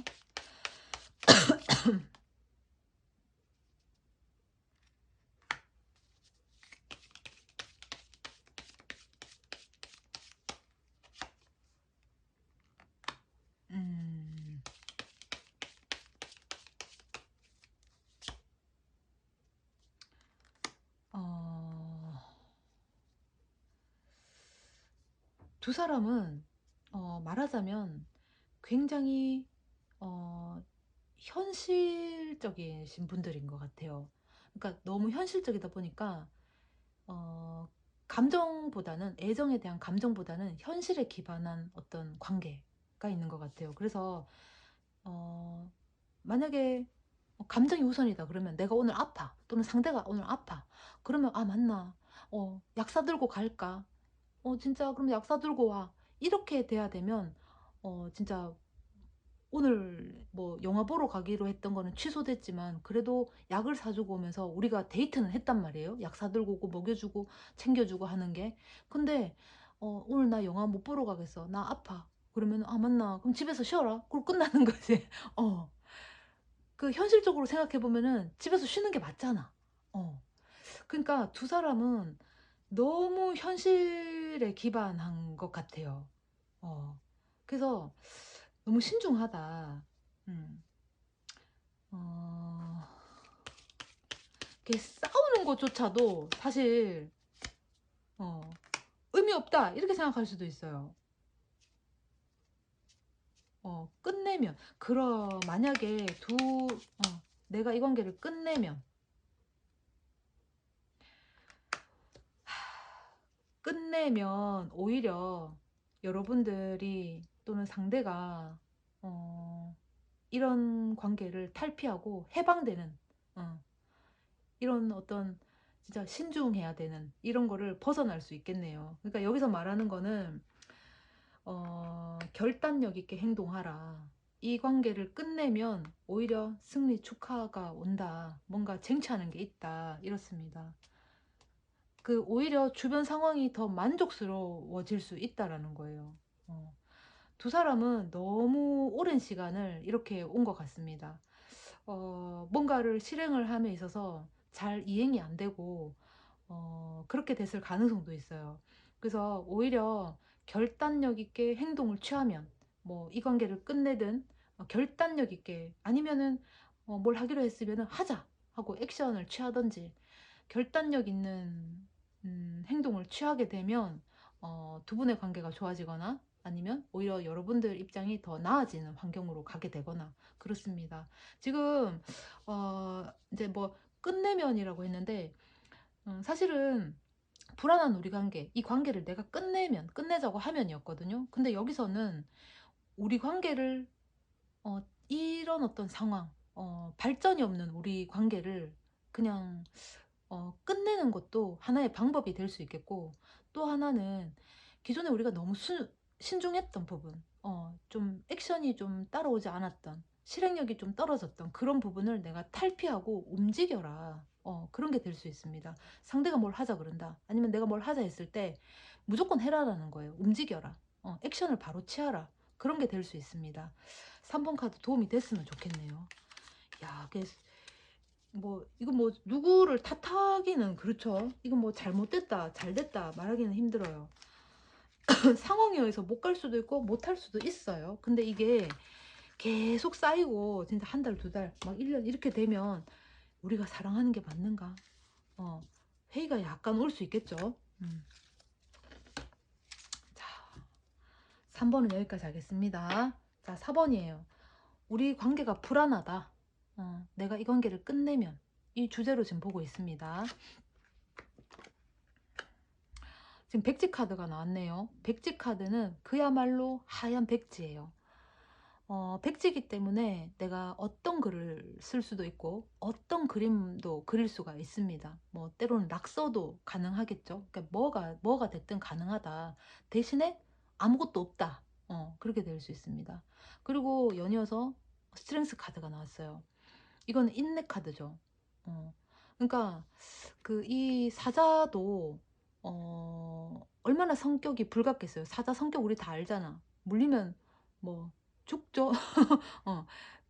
음, 어, 두 사람은 말하자면 굉장히 어, 현실적이신 분들인 것 같아요. 그러니까 너무 현실적이다 보니까 어, 감정보다는 애정에 대한 감정보다는 현실에 기반한 어떤 관계가 있는 것 같아요. 그래서 어, 만약에 감정이 우선이다 그러면 내가 오늘 아파 또는 상대가 오늘 아파 그러면 아 맞나 약 사들고 갈까 진짜 그럼 약 사들고 와 이렇게 돼야 되면 진짜 오늘 뭐 영화 보러 가기로 했던 거는 취소됐지만 그래도 약을 사주고 오면서 우리가 데이트는 했단 말이에요. 약 사들고 오고 먹여주고 챙겨주고 하는 게. 근데 오늘 나 영화 못 보러 가겠어. 나 아파. 그러면 아 맞나? 그럼 집에서 쉬어라. 그리고 끝나는 거지. 어. 그 현실적으로 생각해 보면은 집에서 쉬는 게 맞잖아. 어. 그러니까 두 사람은 너무 현실에 기반한 것 같아요. 어. 그래서 너무 신중하다. 음. 어, 이렇게 싸우는 것조차도 사실 어, 의미 없다 이렇게 생각할 수도 있어요. 끝내면 만약에 내가 이 관계를 끝내면 오히려 여러분들이 또는 상대가 어, 이런 관계를 탈피하고 해방되는 어, 이런 어떤 진짜 신중해야 되는 이런 거를 벗어날 수 있겠네요. 그러니까 여기서 말하는 거는 결단력 있게 행동하라. 이 관계를 끝내면 오히려 승리 축하가 온다. 뭔가 쟁취하는 게 있다. 이렇습니다. 그 오히려 주변 상황이 더 만족스러워질 수 있다라는 거예요. 어. 두 사람은 너무 오랜 시간을 이렇게 온 것 같습니다. 뭔가를 실행을 함에 있어서 잘 이행이 안 되고 그렇게 됐을 가능성도 있어요. 그래서 오히려 결단력 있게 행동을 취하면 뭐 이 관계를 끝내든 결단력 있게 아니면은 뭘 하기로 했으면은 하자 하고 액션을 취하든지 결단력 있는 행동을 취하게 되면 두 분의 관계가 좋아지거나 아니면 오히려 여러분들 입장이 더 나아지는 환경으로 가게 되거나 그렇습니다. 지금 이제 뭐 끝내면이라고 했는데 사실은 불안한 우리 관계, 이 관계를 내가 끝내자고 하면이었거든요. 근데 여기서는 우리 관계를 이런 어떤 상황, 발전이 없는 우리 관계를 그냥 끝내는 것도 하나의 방법이 될 수 있겠고, 또 하나는 기존에 우리가 너무 신중했던 부분, 좀 액션이 좀 따라오지 않았던, 실행력이 좀 떨어졌던 그런 부분을 내가 탈피하고 움직여라. 그런 게 될 수 있습니다. 상대가 뭘 하자 그런다. 아니면 내가 뭘 하자 했을 때 무조건 해라라는 거예요. 움직여라. 액션을 바로 취하라. 그런 게 될 수 있습니다. 3번 카드 도움이 됐으면 좋겠네요. 야, 뭐 이거 뭐 누구를 탓하기는 그렇죠. 이건 뭐 잘못됐다 잘됐다 말하기는 힘들어요. 상황에 의해서 못 갈 수도 있고 못 할 수도 있어요. 근데 이게 계속 쌓이고 진짜 한 달, 두 달, 막 1년 이렇게 되면 우리가 사랑하는 게 맞는가? 회의가 약간 올 수 있겠죠. 자, 3번은 여기까지 하겠습니다. 자, 4번이에요. 우리 관계가 불안하다. 내가 이 관계를 끝내면, 이 주제로 지금 보고 있습니다. 지금 백지 카드가 나왔네요. 백지 카드는 그야말로 하얀 백지예요. 백지이기 때문에 내가 어떤 글을 쓸 수도 있고 어떤 그림도 그릴 수가 있습니다. 뭐 때로는 낙서도 가능하겠죠. 그러니까 뭐가 됐든 가능하다. 대신에 아무것도 없다. 그렇게 될 수 있습니다. 그리고 연이어서 스트렝스 카드가 나왔어요. 이거는 인내 카드죠. 그러니까 그 이 사자도 얼마나 성격이 불같겠어요. 사자 성격 우리 다 알잖아. 물리면 뭐 죽죠.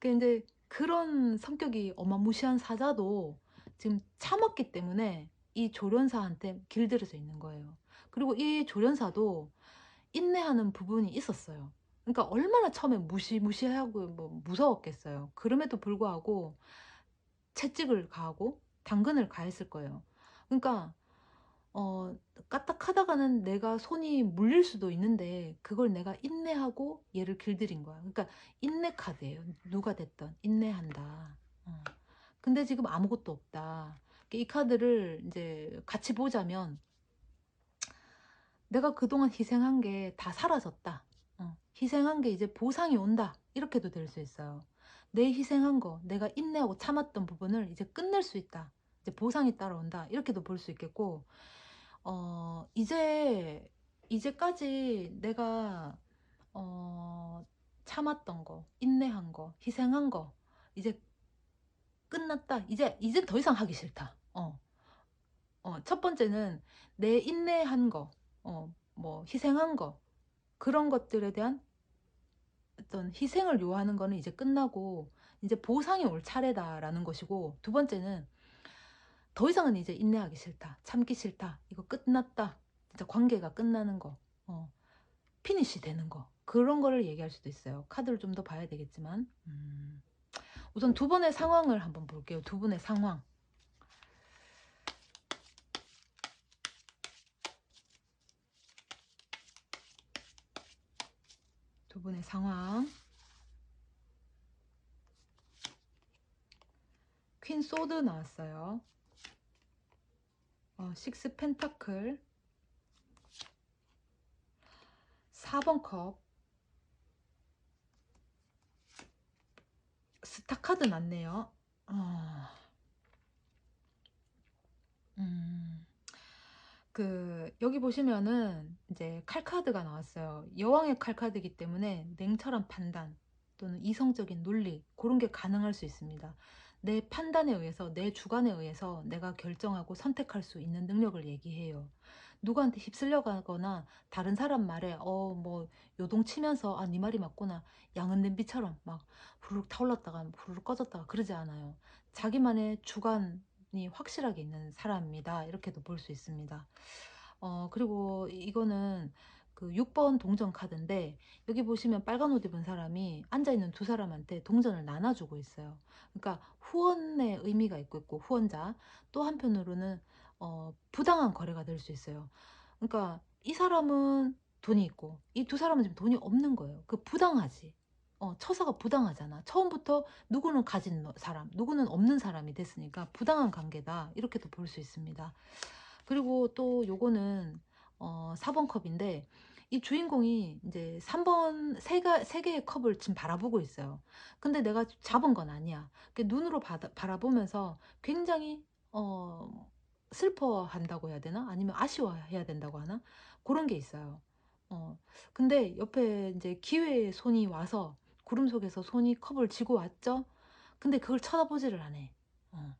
그 이제 그런 성격이 어마무시한 사자도 지금 참았기 때문에 이 조련사한테 길들여져 있는 거예요. 그리고 이 조련사도 인내하는 부분이 있었어요. 그러니까 얼마나 처음에 무시무시하고 뭐 무서웠겠어요. 그럼에도 불구하고 채찍을 가하고 당근을 가했을 거예요. 그러니까 까딱하다가는 내가 손이 물릴 수도 있는데 그걸 내가 인내하고 얘를 길들인 거야. 그러니까 인내 카드예요. 누가 됐든 인내한다. 근데 지금 아무것도 없다. 이 카드를 이제 같이 보자면 내가 그동안 희생한 게 다 사라졌다. 희생한 게 이제 보상이 온다. 이렇게도 될 수 있어요. 내 희생한 거, 내가 인내하고 참았던 부분을 이제 끝낼 수 있다. 이제 보상이 따라온다. 이렇게도 볼 수 있겠고, 이제까지 내가, 참았던 거, 인내한 거, 희생한 거, 이제 끝났다. 이제 더 이상 하기 싫다. 첫 번째는 내 인내한 거, 뭐, 희생한 거, 그런 것들에 대한 어떤 희생을 요하는 거는 이제 끝나고, 이제 보상이 올 차례다라는 것이고, 두 번째는 더 이상은 이제 인내하기 싫다. 참기 싫다. 이거 끝났다. 진짜 관계가 끝나는 거. 피니시 되는 거. 그런 거를 얘기할 수도 있어요. 카드를 좀 더 봐야 되겠지만. 우선 두 분의 상황을 한번 볼게요. 두 분의 상황. 두 분의 상황. 퀸 소드 나왔어요. 식스 펜타클. 4번 컵. 스타 카드 났네요. 여기 보시면은 이제 칼카드가 나왔어요. 여왕의 칼카드이기 때문에 냉철한 판단 또는 이성적인 논리 그런 게 가능할 수 있습니다. 내 판단에 의해서 내 주관에 의해서 내가 결정하고 선택할 수 있는 능력을 얘기해요. 누구한테 휩쓸려 가거나 다른 사람 말에 뭐 요동치면서 네 말이 맞구나 양은 냄비처럼 막 후루룩 타올랐다가 후루룩 꺼졌다가 그러지 않아요. 자기만의 주관이 확실하게 있는 사람입니다. 이렇게도 볼 수 있습니다. 그리고 이거는 그 6번 동전 카드인데, 여기 보시면 빨간 옷 입은 사람이 앉아있는 두 사람한테 동전을 나눠주고 있어요. 그러니까 후원의 의미가 있고 후원자, 또 한편으로는 부당한 거래가 될 수 있어요. 그러니까 이 사람은 돈이 있고 이 두 사람은 지금 돈이 없는 거예요. 그 부당하지. 처사가 부당하잖아. 처음부터 누구는 가진 사람, 누구는 없는 사람이 됐으니까 부당한 관계다. 이렇게도 볼 수 있습니다. 그리고 또 요거는 4번 컵인데, 이 주인공이 이제 3번 세 개의 컵을 지금 바라보고 있어요. 근데 내가 잡은 건 아니야. 눈으로 바라보면서 굉장히 슬퍼한다고 해야 되나? 아니면 아쉬워해야 된다고 하나? 그런 게 있어요. 어, 근데 옆에 이제 기회의 손이 와서, 구름 속에서 손이 컵을 쥐고 왔죠? 근데 그걸 쳐다보지를 않아. 어.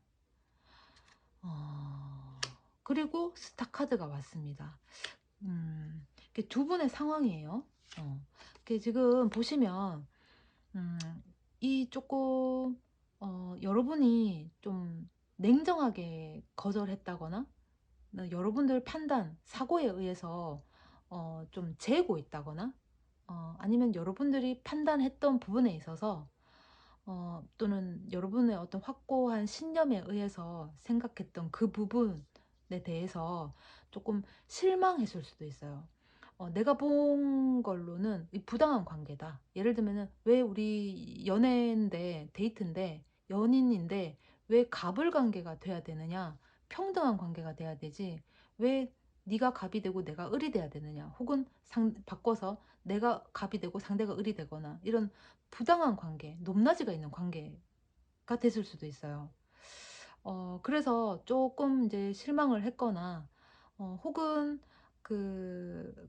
어, 그리고 스타카드가 왔습니다. 이게 두 분의 상황이에요. 이게 지금 보시면, 음, 이 조금, 여러분이 좀 냉정하게 거절했다거나, 여러분들 판단, 사고에 의해서 좀 재고 있다거나, 아니면 여러분들이 판단했던 부분에 있어서 또는 여러분의 어떤 확고한 신념에 의해서 생각했던 그 부분에 대해서 조금 실망했을 수도 있어요. 내가 본 걸로는 이 부당한 관계다. 예를 들면은, 왜 우리 연애인데, 데이트인데, 연인인데 왜 갑을 관계가 돼야 되느냐? 평등한 관계가 돼야 되지. 왜 네가 갑이 되고 내가 을이 돼야 되느냐? 혹은 바꿔서 내가 갑이 되고 상대가 을이 되거나, 이런 부당한 관계, 높낮이가 있는 관계가 됐을 수도 있어요. 그래서 조금 이제 실망을 했거나, 혹은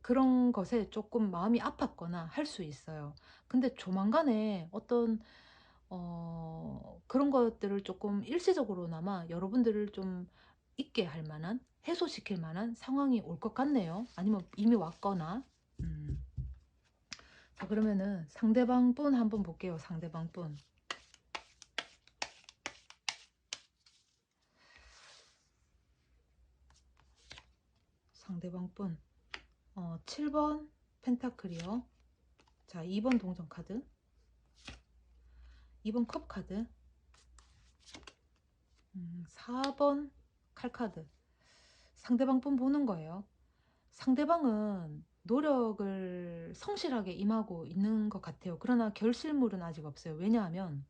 그런 것에 조금 마음이 아팠거나 할 수 있어요. 근데 조만간에 어떤, 그런 것들을 조금 일시적으로나마 여러분들을 좀 있게 할 만한, 해소시킬 만한 상황이 올 것 같네요. 아니면 이미 왔거나. 음. 자, 그러면은 상대방 분 한번 볼게요. 상대방 분. 상대방 분. 7번 펜타클이요. 자, 2번 동전 카드. 2번 컵 카드. 4번 칼 카드. 상대방 분 보는 거예요. 상대방은 노력을 성실하게 임하고 있는 것 같아요. 그러나 결실물은 아직 없어요. 왜냐하면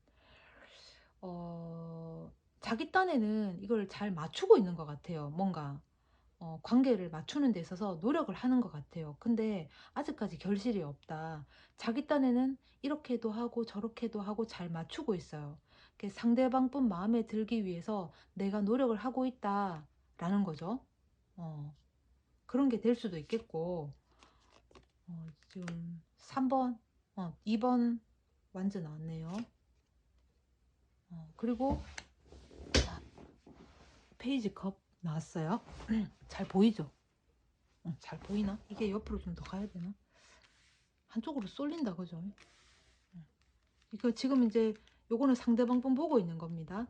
자기 딴에는 이걸 잘 맞추고 있는 것 같아요. 뭔가 관계를 맞추는 데 있어서 노력을 하는 것 같아요. 근데 아직까지 결실이 없다. 자기 딴에는 이렇게도 하고 저렇게도 하고 잘 맞추고 있어요. 상대방 분 마음에 들기 위해서 내가 노력을 하고 있다라는 거죠. 어, 그런 게 될 수도 있겠고, 지금 3번, 2번 완전 나왔네요. 그리고 페이지 컵 나왔어요. 잘 보이죠? 잘 보이나? 이게 옆으로 좀 더 가야 되나? 한쪽으로 쏠린다, 그죠? 이거 지금 이제 요거는 상대방 분 보고 있는 겁니다.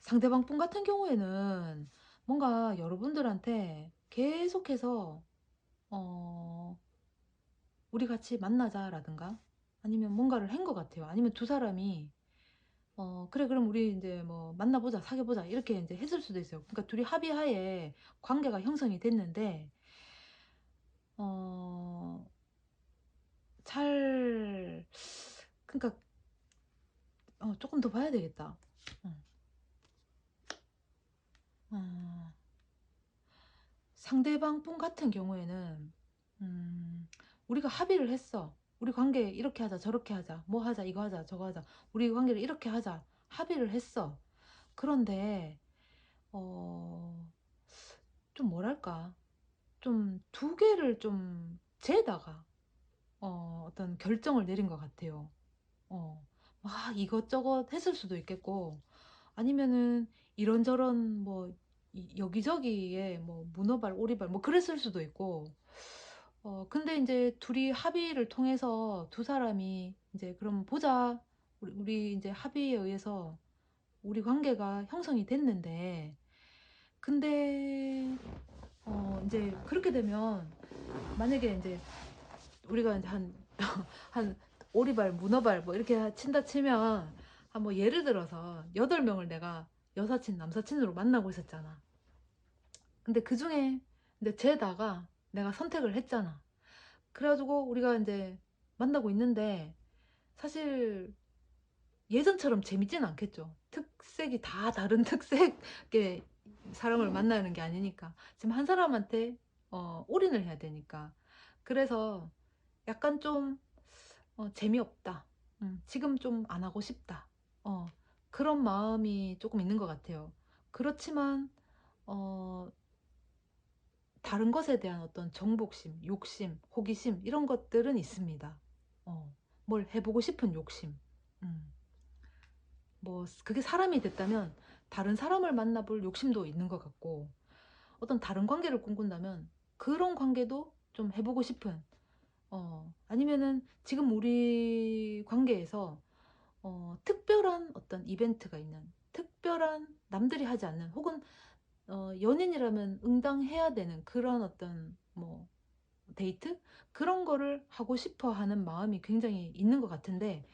상대방 분 같은 경우에는 뭔가 여러분들한테 계속해서 우리 같이 만나자라든가, 아니면 뭔가를 한 것 같아요. 아니면 두 사람이 그래, 그럼 우리 이제 뭐 만나보자, 사귀어보자, 이렇게 이제 했을 수도 있어요. 그러니까 둘이 합의하에 관계가 형성이 됐는데, 어, 잘, 그러니까 조금 더 봐야 되겠다. 어. 어, 상대방 분 같은 경우에는, 우리가 합의를 했어. 우리 관계 이렇게 하자, 저렇게 하자, 뭐 하자, 이거 하자, 저거 하자, 우리 관계를 이렇게 하자, 합의를 했어. 그런데 어, 좀 뭐랄까, 좀 두 개를 좀 재다가 어떤 결정을 내린 것 같아요. 막 이것저것 했을 수도 있겠고, 아니면은 이런저런 뭐 여기저기에 뭐 문어발, 오리발 뭐 그랬을 수도 있고, 근데 이제 둘이 합의를 통해서 두 사람이 이제 그럼 보자. 우리 이제 합의에 의해서 우리 관계가 형성이 됐는데, 근데 이제 그렇게 되면 만약에 이제 우리가 이제 한 한 오리발, 문어발 뭐 이렇게 친다 치면 한 뭐 예를 들어서 8명을 내가 여사친, 남사친으로 만나고 있었잖아. 근데 그 중에 근데 쟤다가 내가 선택을 했잖아. 그래가지고 우리가 이제 만나고 있는데 사실 예전처럼 재밌진 않겠죠. 특색이 다 다른 특색의 사람을 만나는 게 아니니까. 지금 한 사람한테 올인을 해야 되니까. 그래서 약간 좀 재미없다. 지금 좀 안 하고 싶다. 어, 그런 마음이 조금 있는 것 같아요. 그렇지만 어, 다른 것에 대한 어떤 정복심, 욕심, 호기심 이런 것들은 있습니다. 어, 뭘 해보고 싶은 욕심. 음. 뭐 그게 사람이 됐다면 다른 사람을 만나볼 욕심도 있는 것 같고, 어떤 다른 관계를 꿈꾼다면 그런 관계도 좀 해보고 싶은, 아니면은 지금 우리 관계에서 특별한 어떤 이벤트가 있는, 특별한 남들이 하지 않는, 혹은 연인이라면 응당해야 되는 그런 어떤 뭐 데이트, 그런 거를 하고 싶어 하는 마음이 굉장히 있는 것 같은데,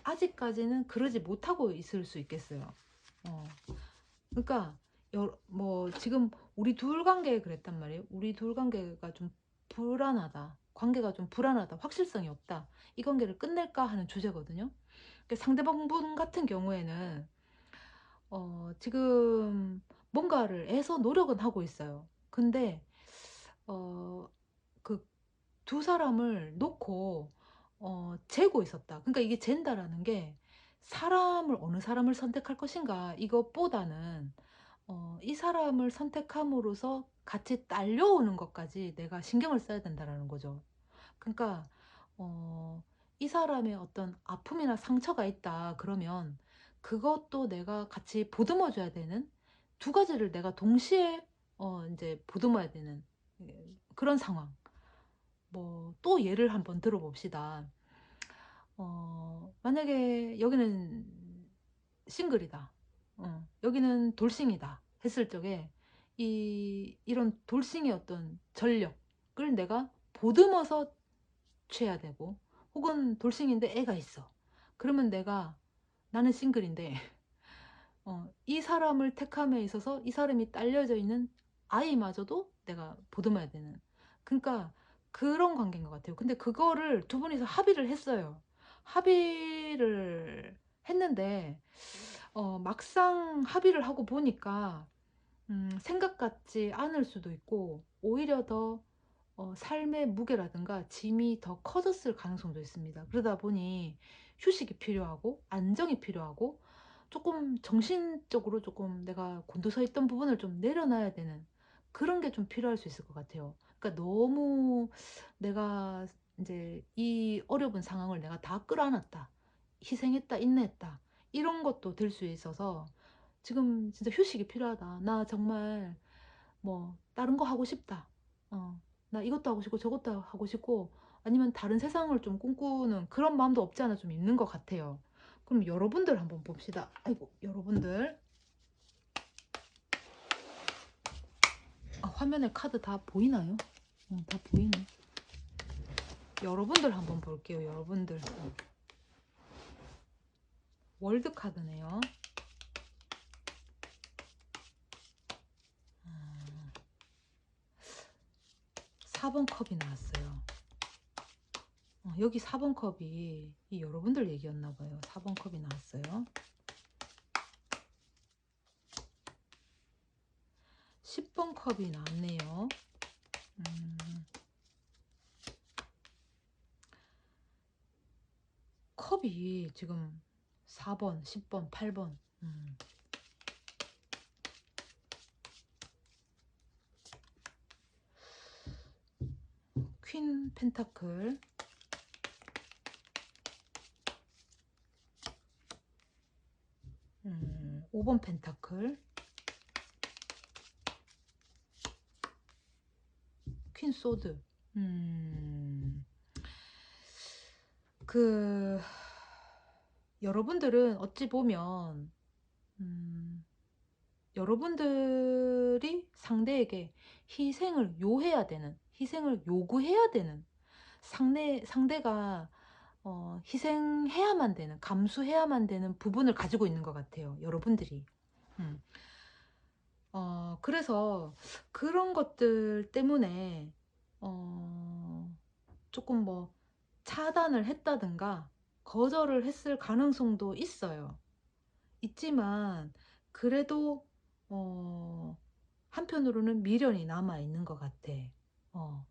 아직까지는 그러지 못하고 있을 수 있겠어요. 어, 그러니까 뭐 지금 우리 둘 관계에 그랬단 말이에요. 우리 둘 관계가 좀 불안하다. 관계가 좀 불안하다. 확실성이 없다. 이 관계를 끝낼까 하는 주제거든요. 그러니까 상대방 분 같은 경우에는 지금 뭔가를 애써 노력은 하고 있어요. 근데 어, 그 두 사람을 놓고 재고 있었다. 그러니까 이게 잰다라는 게 사람을, 어느 사람을 선택할 것인가 이것보다는 이 사람을 선택함으로써 같이 딸려오는 것까지 내가 신경을 써야 된다라는 거죠. 그러니까 이 사람의 어떤 아픔이나 상처가 있다 그러면 그것도 내가 같이 보듬어 줘야 되는, 두 가지를 내가 동시에 이제 보듬어야 되는 그런 상황. 뭐 또 예를 한번 들어봅시다. 만약에 여기는 싱글이다. 여기는 돌싱이다. 했을 적에 이런 돌싱의 어떤 전력을 내가 보듬어서 취해야 되고, 혹은 돌싱인데 애가 있어. 그러면 나는 싱글인데 이 사람을 택함에 있어서 이 사람이 딸려져 있는 아이마저도 내가 보듬어야 되는, 그러니까 그런 관계인 것 같아요. 근데 그거를 두 분이서 합의를 했어요. 합의를 했는데 막상 합의를 하고 보니까 생각 같지 않을 수도 있고, 오히려 더 삶의 무게라든가 짐이 더 커졌을 가능성도 있습니다. 그러다 보니 휴식이 필요하고 안정이 필요하고, 조금 정신적으로 조금 내가 곤두서 있던 부분을 좀 내려놔야 되는 그런 게 좀 필요할 수 있을 것 같아요. 그러니까 너무 내가 이제 이 어려운 상황을 내가 다 끌어안았다, 희생했다, 인내했다, 이런 것도 될 수 있어서 지금 진짜 휴식이 필요하다. 나 정말 뭐 다른 거 하고 싶다. 나 이것도 하고 싶고 저것도 하고 싶고, 아니면 다른 세상을 좀 꿈꾸는 그런 마음도 없지 않아 좀 있는 것 같아요. 그럼 여러분들 한번 봅시다. 아이고, 여러분들. 화면에 카드 다 보이나요? 다 보이네. 여러분들 한번 볼게요. 여러분들. 월드 카드네요. 4번 컵이 나왔어요. 여기 4번 컵이 여러분들 얘기였나 봐요. 4번 컵이 나왔어요. 10번 컵이 나왔네요. 컵이 지금 4번, 10번, 8번. 퀸 펜타클. 5번 펜타클. 퀸 소드. 그 여러분들은 어찌 보면 여러분들이 상대에게 희생을 요해야 되는, 희생을 요구해야 되는, 상대가 희생해야만 되는, 감수해야만 되는 부분을 가지고 있는 것 같아요, 여러분들이. 음. 그래서 그런 것들 때문에 조금 뭐 차단을 했다든가 거절을 했을 가능성도 있어요. 있지만 그래도 한편으로는 미련이 남아 있는 것 같아. 어,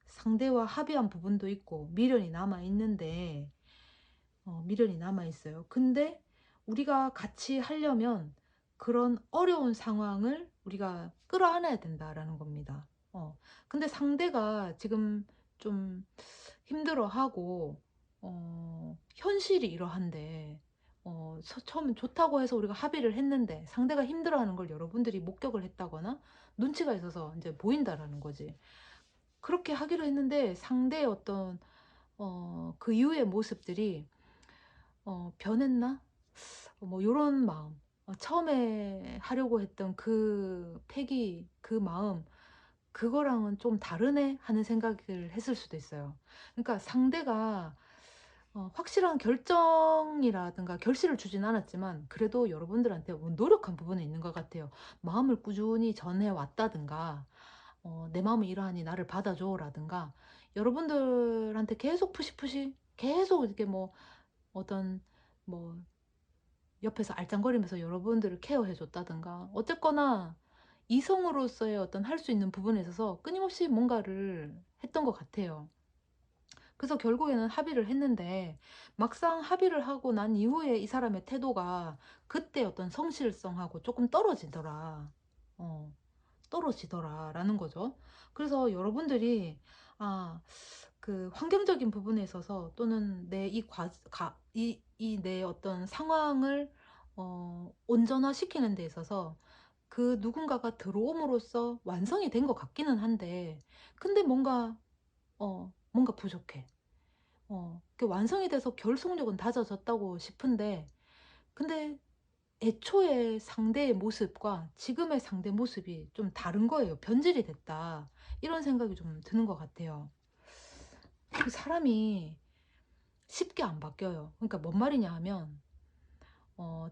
상대와 합의한 부분도 있고 미련이 남아 있는데, 미련이 남아 있어요. 근데 우리가 같이 하려면 그런 어려운 상황을 우리가 끌어안아야 된다라는 겁니다. 근데 상대가 지금 좀 힘들어하고 현실이 이러한데, 처음엔 좋다고 해서 우리가 합의를 했는데 상대가 힘들어하는 걸 여러분들이 목격을 했다거나 눈치가 있어서 이제 보인다라는 거지. 그렇게 하기로 했는데 상대의 어떤 그 이후의 모습들이 변했나? 뭐 요런 마음, 처음에 하려고 했던 그 패기, 그 마음, 그거랑은 좀 다르네 하는 생각을 했을 수도 있어요. 그러니까 상대가 확실한 결정이라든가 결실을 주진 않았지만 그래도 여러분들한테 뭐 노력한 부분은 있는 것 같아요. 마음을 꾸준히 전해 왔다든가, 내 마음이 이러하니 나를 받아줘 라든가, 여러분들한테 계속 푸시푸시 계속 이렇게 뭐 어떤 뭐 옆에서 알짱거리면서 여러분들을 케어해 줬다든가, 어쨌거나 이성으로서의 어떤 할 수 있는 부분에 있어서 끊임없이 뭔가를 했던 것 같아요. 그래서 결국에는 합의를 했는데, 막상 합의를 하고 난 이후에 이 사람의 태도가 그때 어떤 성실성하고 조금 떨어지더라. 어, 떨어지더라라는 거죠. 그래서 여러분들이, 아, 그 환경적인 부분에 있어서 또는 내 내 어떤 상황을 온전화시키는 데 있어서 그 누군가가 들어옴으로써 완성이 된 것 같기는 한데, 근데 뭔가 부족해. 그 완성이 돼서 결속력은 다져졌다고 싶은데, 근데 애초에 상대의 모습과 지금의 상대 모습이 좀 다른 거예요. 변질이 됐다. 이런 생각이 좀 드는 것 같아요. 그 사람이 쉽게 안 바뀌어요. 그러니까 뭔 말이냐 하면,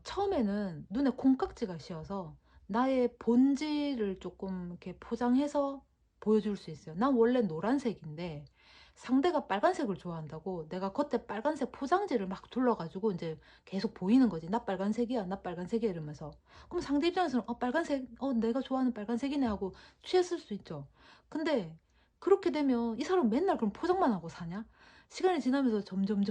처음에는 눈에 콩깍지가 씌어서 나의 본질을 조금 이렇게 포장해서 보여줄 수 있어요. 난 원래 노란색인데 상대가 빨간색을 좋아한다고 내가 겉에 빨간색 포장지를 막 둘러가지고 이제 계속 보이는 거지. 나 빨간색이야, 나 빨간색이야 이러면서. 그럼 상대 입장에서는 빨간색, 내가 좋아하는 빨간색이네 하고 취했을 수 있죠. 근데 그렇게 되면 이 사람 맨날 그럼 포장만 하고 사냐? 시간이 지나면서 점점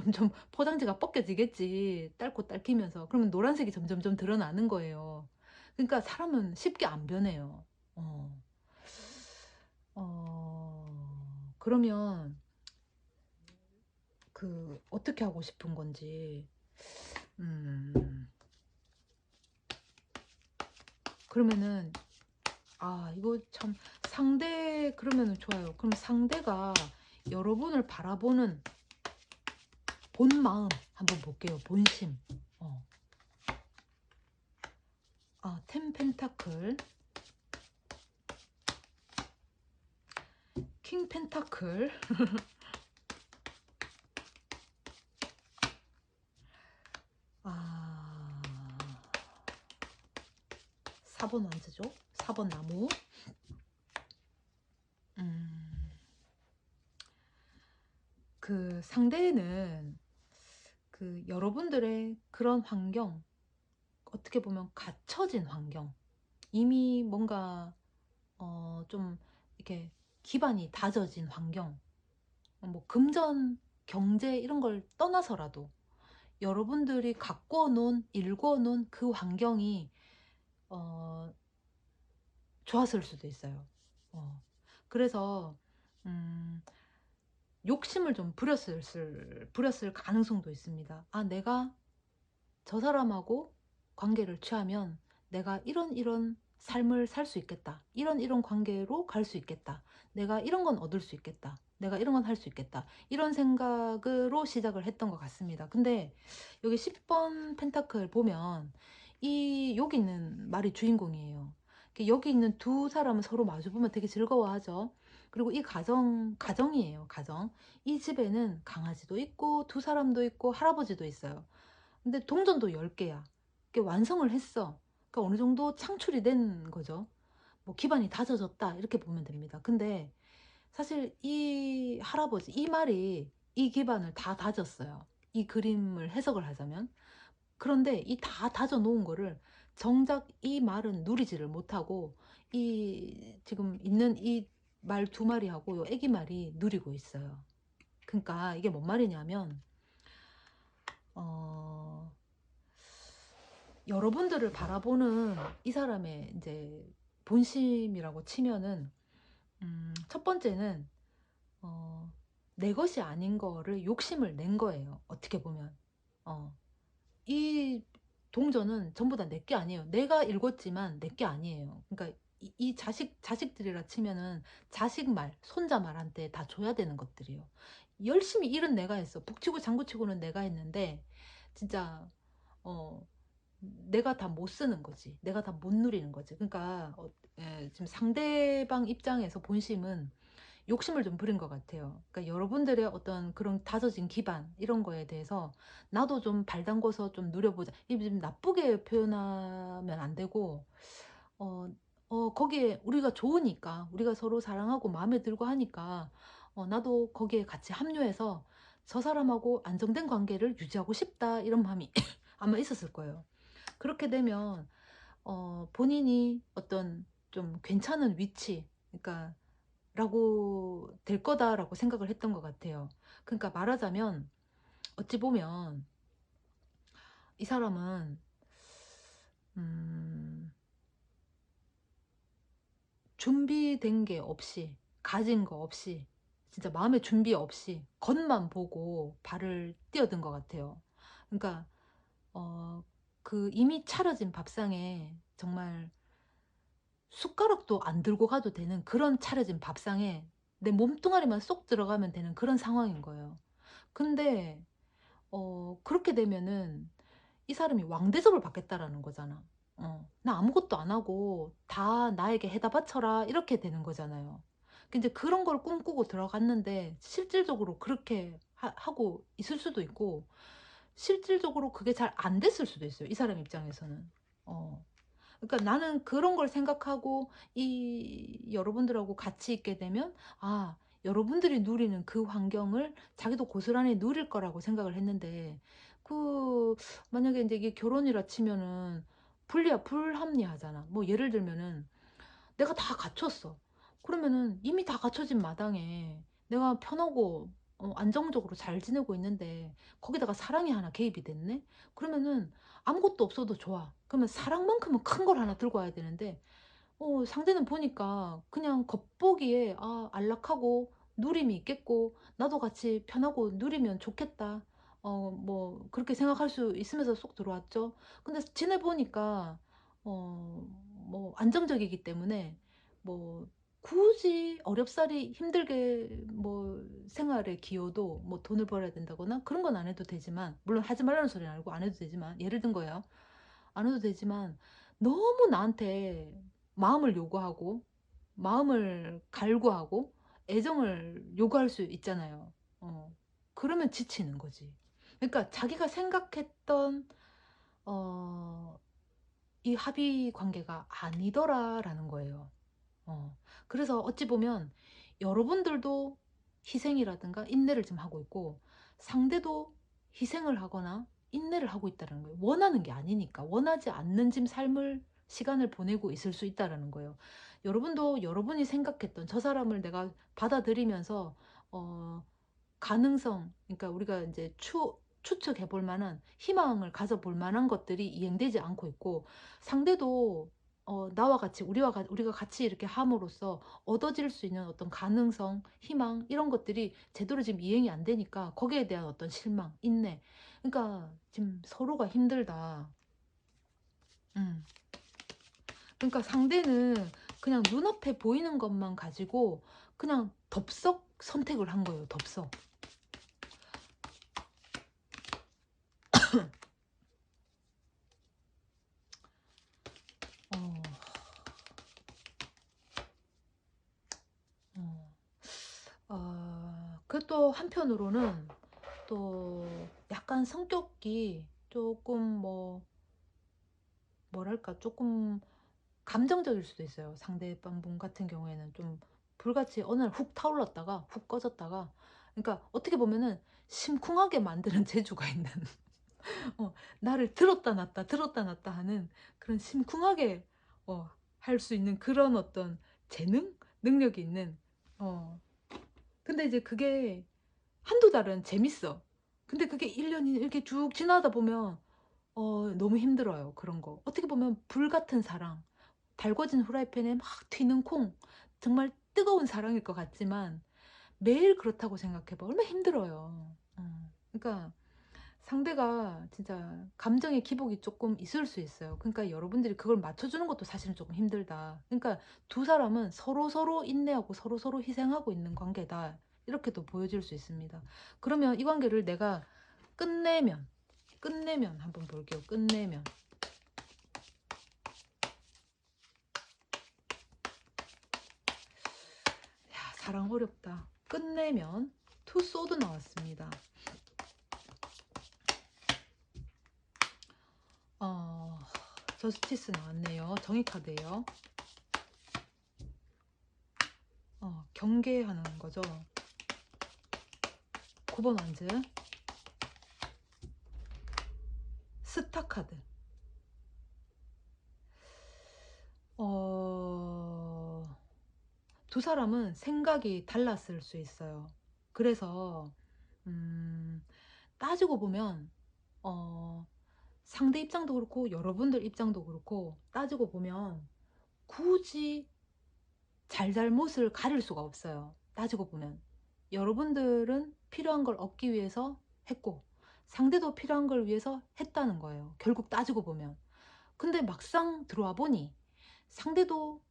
포장지가 벗겨지겠지. 딸고 딸기면서. 그러면 노란색이 점점점 드러나는 거예요. 그러니까 사람은 쉽게 안 변해요. 어, 그러면 그 어떻게 하고 싶은 건지, 음, 그러면은, 이거 참, 그러면은 좋아요. 그럼 상대가 여러분을 바라보는 본 마음 한번 볼게요. 본심. 어. 텐 펜타클, 킹 펜타클, 4번 왕자죠. 4번 나무. 그 상대는 그 여러분들의 그런 환경, 어떻게 보면 갇혀진 환경, 이미 뭔가 좀 이렇게 기반이 다져진 환경, 뭐 금전, 경제 이런 걸 떠나서라도 여러분들이 가꿔 놓은, 일궈 놓은 그 환경이 어, 좋았을 수도 있어요. 그래서 음, 욕심을 좀 부렸을 가능성도 있습니다. 내가 저 사람하고 관계를 취하면 내가 이런 삶을 살 수 있겠다. 이런 관계로 갈 수 있겠다. 내가 이런 건 얻을 수 있겠다. 내가 이런 건 할 수 있겠다. 이런 생각으로 시작을 했던 것 같습니다. 근데 여기 10번 펜타클 보면 여기 있는 말이 주인공이에요. 여기 있는 두 사람은 서로 마주보면 되게 즐거워하죠. 그리고 이 가정이에요, 가정. 이 집에는 강아지도 있고 두 사람도 있고 할아버지도 있어요. 근데 동전도 10개야. 완성을 했어. 그러니까 어느 정도 창출이 된 거죠. 뭐 기반이 다져졌다 이렇게 보면 됩니다. 근데 사실 이 할아버지 이 말이 이 기반을 다 다졌어요. 이 그림을 해석을 하자면. 그런데 이 다 다져 놓은 거를 정작 이 말은 누리지를 못하고 이 지금 있는 이 말 두 마리하고 요 애기 말이 누리고 있어요. 그러니까 이게 뭔 말이냐면 어 여러분들을 바라보는 이 사람의 이제 본심이라고 치면은 첫 번째는 어, 내 것이 아닌 거를 욕심을 낸 거예요. 어떻게 보면. 어, 이 동전은 전부 다 내 게 아니에요. 내가 읽었지만 내 게 아니에요. 그러니까 이 자식들이라 치면은 자식 말, 손자 말한테 다 줘야 되는 것들이에요. 열심히 일은 내가 했어. 북치고 장구치고는 내가 했는데 진짜 어, 내가 다 못 쓰는 거지. 내가 다 못 누리는 거지. 그러니까 지금 상대방 입장에서 본심은 욕심을 좀 부린 것 같아요. 그러니까 여러분들의 어떤 그런 다져진 기반 이런 거에 대해서 나도 좀 발 담궈서 좀 누려보자. 이게 좀 나쁘게 표현하면 안 되고 어, 거기에 우리가 좋으니까 우리가 서로 사랑하고 마음에 들고 하니까 나도 거기에 같이 합류해서 저 사람하고 안정된 관계를 유지하고 싶다 이런 마음이 아마 있었을 거예요. 그렇게 되면 본인이 어떤 좀 괜찮은 위치, 그러니까 라고 될 거다라고 생각을 했던 것 같아요. 그러니까 말하자면 어찌 보면 이 사람은 음, 준비된 게 없이 가진 거 없이 진짜 마음의 준비 없이 겉만 보고 발을 뛰어든 것 같아요. 그러니까 어, 그 이미 차려진 밥상에 정말 숟가락도 안 들고 가도 되는 그런 차려진 밥상에 내 몸뚱아리만 쏙 들어가면 되는 그런 상황인 거예요. 근데 그렇게 되면은 이 사람이 왕대접을 받겠다라는 거잖아. 나 아무것도 안 하고 다 나에게 해다 바쳐라 이렇게 되는 거잖아요. 근데 그런 걸 꿈꾸고 들어갔는데 실질적으로 그렇게 하고 있을 수도 있고 실질적으로 그게 잘 안 됐을 수도 있어요. 이 사람 입장에서는. 어. 그러니까 나는 그런 걸 생각하고 이 여러분들하고 같이 있게 되면 아, 여러분들이 누리는 그 환경을 자기도 고스란히 누릴 거라고 생각을 했는데 그 만약에 이제 이게 결혼이라 치면은 불합리하잖아. 뭐 예를 들면은 내가 다 갖췄어. 그러면은 이미 다 갖춰진 마당에 내가 편하고 안정적으로 잘 지내고 있는데 거기다가 사랑이 하나 개입이 됐네? 그러면은 아무것도 없어도 좋아. 그러면 사랑만큼은 큰 걸 하나 들고 와야 되는데 상대는 보니까 그냥 겉보기에 아, 안락하고 누림이 있겠고 나도 같이 편하고 누리면 좋겠다. 뭐 그렇게 생각할 수 있으면서 쏙 들어왔죠. 근데 지내보니까 뭐 안정적이기 때문에 뭐 굳이 어렵사리 힘들게 뭐 생활에 기여도 뭐 돈을 벌어야 된다거나 그런 건 안 해도 되지만 물론 하지 말라는 소리는 알고 안 해도 되지만 예를 든 거예요. 안 해도 되지만 너무 나한테 마음을 요구하고 마음을 갈구하고 애정을 요구할 수 있잖아요. 그러면 지치는 거지. 그러니까 자기가 생각했던 어, 이 합의 관계가 아니더라라는 거예요. 그래서 어찌 보면 여러분들도 희생이라든가 인내를 좀 하고 있고 상대도 희생을 하거나 인내를 하고 있다는 거예요. 원하는 게 아니니까 원하지 않는 지금 삶을 시간을 보내고 있을 수 있다라는 거예요. 여러분도 여러분이 생각했던 저 사람을 내가 받아들이면서 가능성, 그러니까 우리가 이제 추측해 볼 만한 희망을 가져볼 만한 것들이 이행되지 않고 있고 상대도 나와 같이 우리가 같이 이렇게 함으로써 얻어질 수 있는 어떤 가능성, 희망 이런 것들이 제대로 지금 이행이 안 되니까 거기에 대한 어떤 실망, 인내. 그러니까 지금 서로가 힘들다. 음. 그러니까 상대는 그냥 눈앞에 보이는 것만 가지고 그냥 덥석 선택을 한 거예요. 덥석. 또 한편으로는 또 약간 성격이 조금 뭐랄까 조금 감정적일 수도 있어요. 상대방 분 같은 경우에는 좀 불같이 어느 날 훅 타올랐다가 훅 꺼졌다가, 그러니까 어떻게 보면은 심쿵하게 만드는 재주가 있는 나를 들었다 놨다 들었다 놨다 하는 그런 심쿵하게 할 수 있는 그런 어떤 재능? 능력이 있는 어 근데 이제 그게 한두 달은 재밌어. 근데 그게 1 년이 이렇게 쭉 지나다 보면 너무 힘들어요, 그런 거. 어떻게 보면 불같은 사랑, 달궈진 후라이팬에 막 튀는 콩, 정말 뜨거운 사랑일 것 같지만 매일 그렇다고 생각해 봐. 얼마나 힘들어요. 그러니까 상대가 진짜 감정의 기복이 조금 있을 수 있어요. 그러니까 여러분들이 그걸 맞춰주는 것도 사실은 조금 힘들다. 그러니까 두 사람은 서로서로 인내하고 서로서로 희생하고 있는 관계다. 이렇게도 보여질 수 있습니다. 그러면 이 관계를 내가 끝내면 한번 볼게요. 끝내면. 야, 사랑 어렵다. 끝내면 투 소드 나왔습니다. 저스티스 나왔네요. 정의 카드예요. 경계하는 거죠. 9번 완즈. 스타 카드. 두 사람은 생각이 달랐을 수 있어요. 그래서 음, 따지고 보면 상대 입장도 그렇고 여러분들 입장도 그렇고 따지고 보면 굳이 잘잘못을 가릴 수가 없어요. 따지고 보면 여러분들은 필요한 걸 얻기 위해서 했고 상대도 필요한 걸 위해서 했다는 거예요. 결국 따지고 보면. 근데 막상 들어와 보니 상대도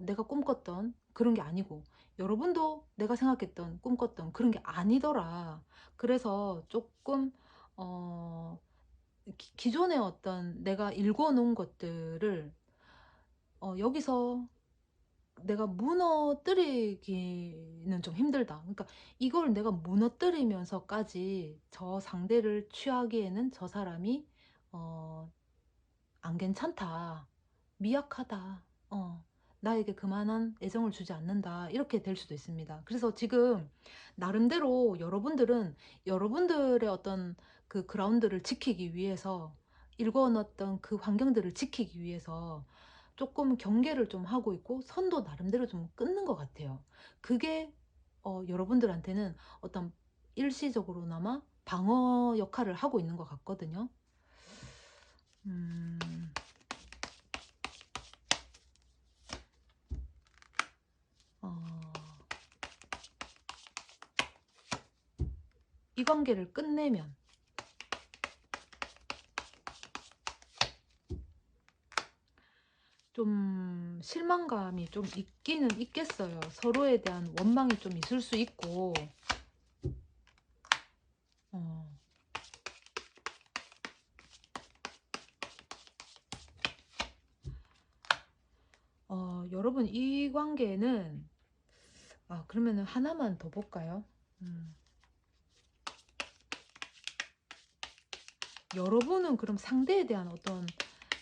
내가 꿈꿨던 그런 게 아니고 여러분도 내가 생각했던 꿈꿨던 그런 게 아니더라. 그래서 조금 기존의 어떤 내가 읽어 놓은 것들을 여기서 내가 무너뜨리기는 좀 힘들다. 그러니까 이걸 내가 무너뜨리면서까지 저 상대를 취하기에는 저 사람이 어, 안 괜찮다. 미약하다. 나에게 그만한 애정을 주지 않는다. 이렇게 될 수도 있습니다. 그래서 지금 나름대로 여러분들은 여러분들의 어떤 그 그라운드를 지키기 위해서 일궈놨던 그 환경들을 지키기 위해서 조금 경계를 좀 하고 있고 선도 나름대로 좀 끊는 것 같아요. 그게 여러분들한테는 어떤 일시적으로나마 방어 역할을 하고 있는 것 같거든요. 음, 어, 이 관계를 끝내면 좀 실망감이 좀 있기는 있겠어요. 서로에 대한 원망이 좀 있을 수 있고 어, 여러분 이 관계는 그러면은 하나만 더 볼까요? 여러분은 그럼 상대에 대한 어떤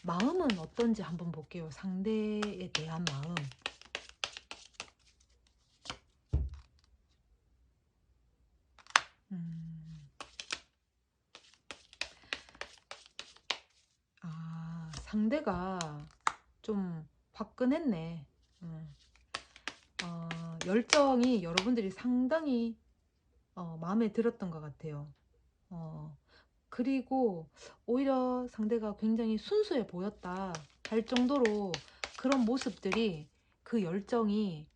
마음은 어떤지 한번 볼게요. 상대에 대한 마음. 음, 상대가 좀 화끈했네. 열정이 여러분들이 상당히 마음에 들었던 것 같아요. 어, 그리고 오히려 상대가 굉장히 순수해 보였다 할 정도로 그런 모습들이 그 열정이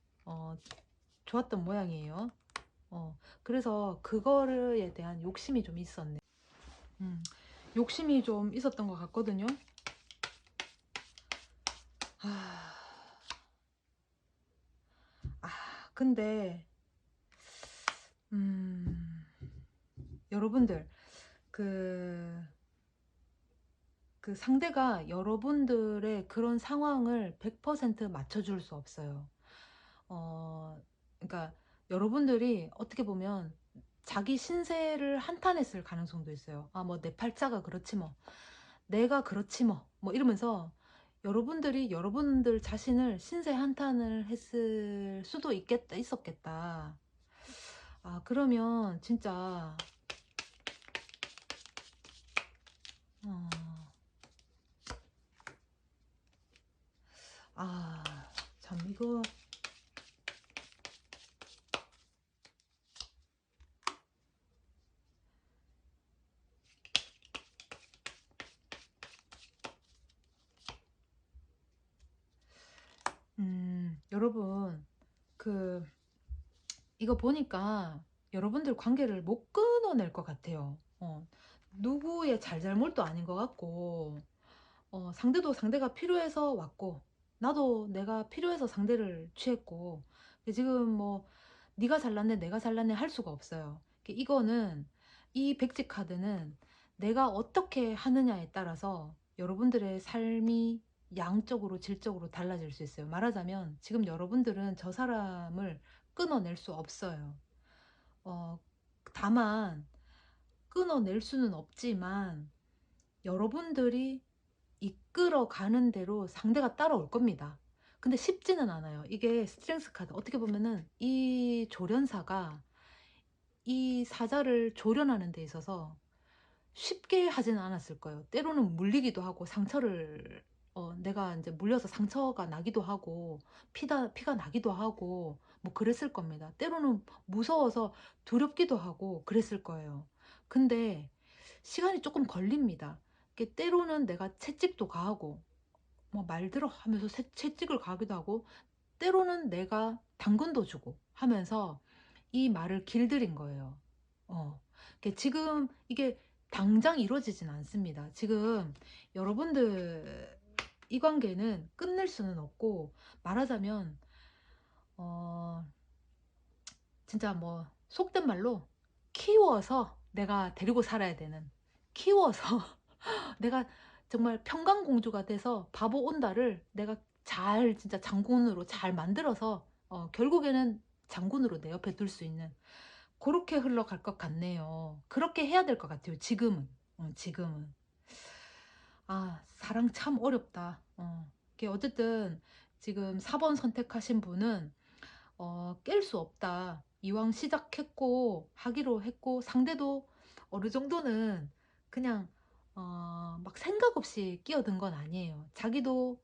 좋았던 모양이에요. 그래서 그거에 대한 욕심이 좀 있었네. 욕심이 좀 있었던 것 같거든요. 아, 근데 음, 여러분들 그, 그 상대가 여러분들의 그런 상황을 100% 맞춰줄 수 없어요. 그러니까 여러분들이 어떻게 보면 자기 신세를 한탄했을 가능성도 있어요. 아, 뭐 내 팔자가 그렇지 뭐, 내가 그렇지 뭐 이러면서 여러분들이 여러분들 자신을 신세 한탄을 했을 수도 있었겠다. 아, 그러면 진짜 어, 아, 참 이거 여러분, 그 이거 보니까 여러분들 관계를 못 끊어낼 것 같아요. 누구의 잘잘못도 아닌 것 같고, 상대도 상대가 필요해서 왔고, 나도 내가 필요해서 상대를 취했고, 지금 뭐 네가 잘났네 내가 잘났네 할 수가 없어요. 이거는, 이 백지 카드는 내가 어떻게 하느냐에 따라서 여러분들의 삶이 양적으로 질적으로 달라질 수 있어요. 말하자면 지금 여러분들은 저 사람을 끊어낼 수 없어요. 어, 다만 끊어낼 수는 없지만 여러분들이 이끌어 가는 대로 상대가 따라올 겁니다. 근데 쉽지는 않아요. 이게 스트렝스 카드, 어떻게 보면은 이 조련사가 이 사자를 조련하는 데 있어서 쉽게 하지는 않았을 거예요. 때로는 물리기도 하고 상처를, 내가 이제 물려서 상처가 나기도 하고 피가 나기도 하고 뭐 그랬을 겁니다. 때로는 무서워서 두렵기도 하고 그랬을 거예요. 근데 시간이 조금 걸립니다. 때로는 내가 채찍도 가하고 뭐 말들어 하면서 채찍을 가기도 하고, 때로는 내가 당근도 주고 하면서 이 말을 길들인 거예요. 지금 이게 당장 이루어지진 않습니다. 지금 여러분들 이 관계는 끝낼 수는 없고, 말하자면 어 진짜 뭐 속된 말로 키워서 내가 데리고 살아야 되는, 키워서 내가 정말 평강공주가 돼서 바보 온다를 내가 잘 진짜 장군으로 잘 만들어서 결국에는 장군으로 내 옆에 둘 수 있는, 그렇게 흘러갈 것 같네요. 그렇게 해야 될 것 같아요. 지금은. 아, 사랑 참 어렵다. 이게 어쨌든 지금 4번 선택하신 분은 깰 수 없다. 이왕 시작했고 하기로 했고, 상대도 어느 정도는 그냥 막 생각 없이 끼어든 건 아니에요. 자기도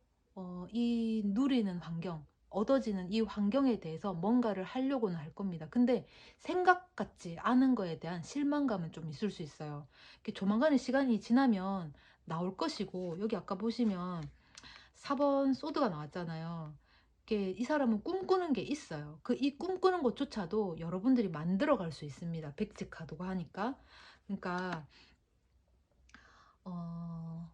이 누리는 환경, 얻어지는 이 환경에 대해서 뭔가를 하려고는 할 겁니다. 근데 생각 같지 않은 거에 대한 실망감은 좀 있을 수 있어요. 이렇게 조만간에 시간이 지나면 나올 것이고, 여기 아까 보시면 4번 소드가 나왔잖아요. 이 사람은 꿈꾸는 게 있어요. 이 꿈꾸는 것조차도 여러분들이 만들어 갈 수 있습니다. 백지 카드가 하니까. 그러니까 어,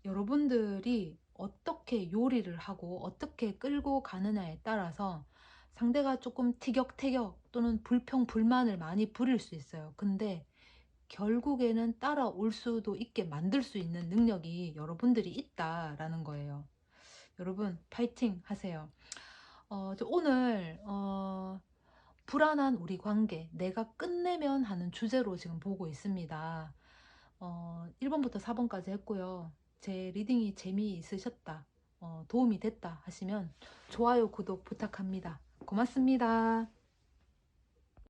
여러분들이 어떻게 요리를 하고 어떻게 끌고 가느냐에 따라서 상대가 조금 티격태격 또는 불평 불만을 많이 부릴 수 있어요. 근데 결국에는 따라올 수도 있게 만들 수 있는 능력이 여러분들이 있다라는 거예요. 여러분 파이팅 하세요. 저 오늘 불안한 우리 관계 내가 끝내면 하는 주제로 지금 보고 있습니다. 1번부터 4번까지 했고요. 제 리딩이 재미있으셨다, 도움이 됐다 하시면 좋아요 구독 부탁합니다. 고맙습니다.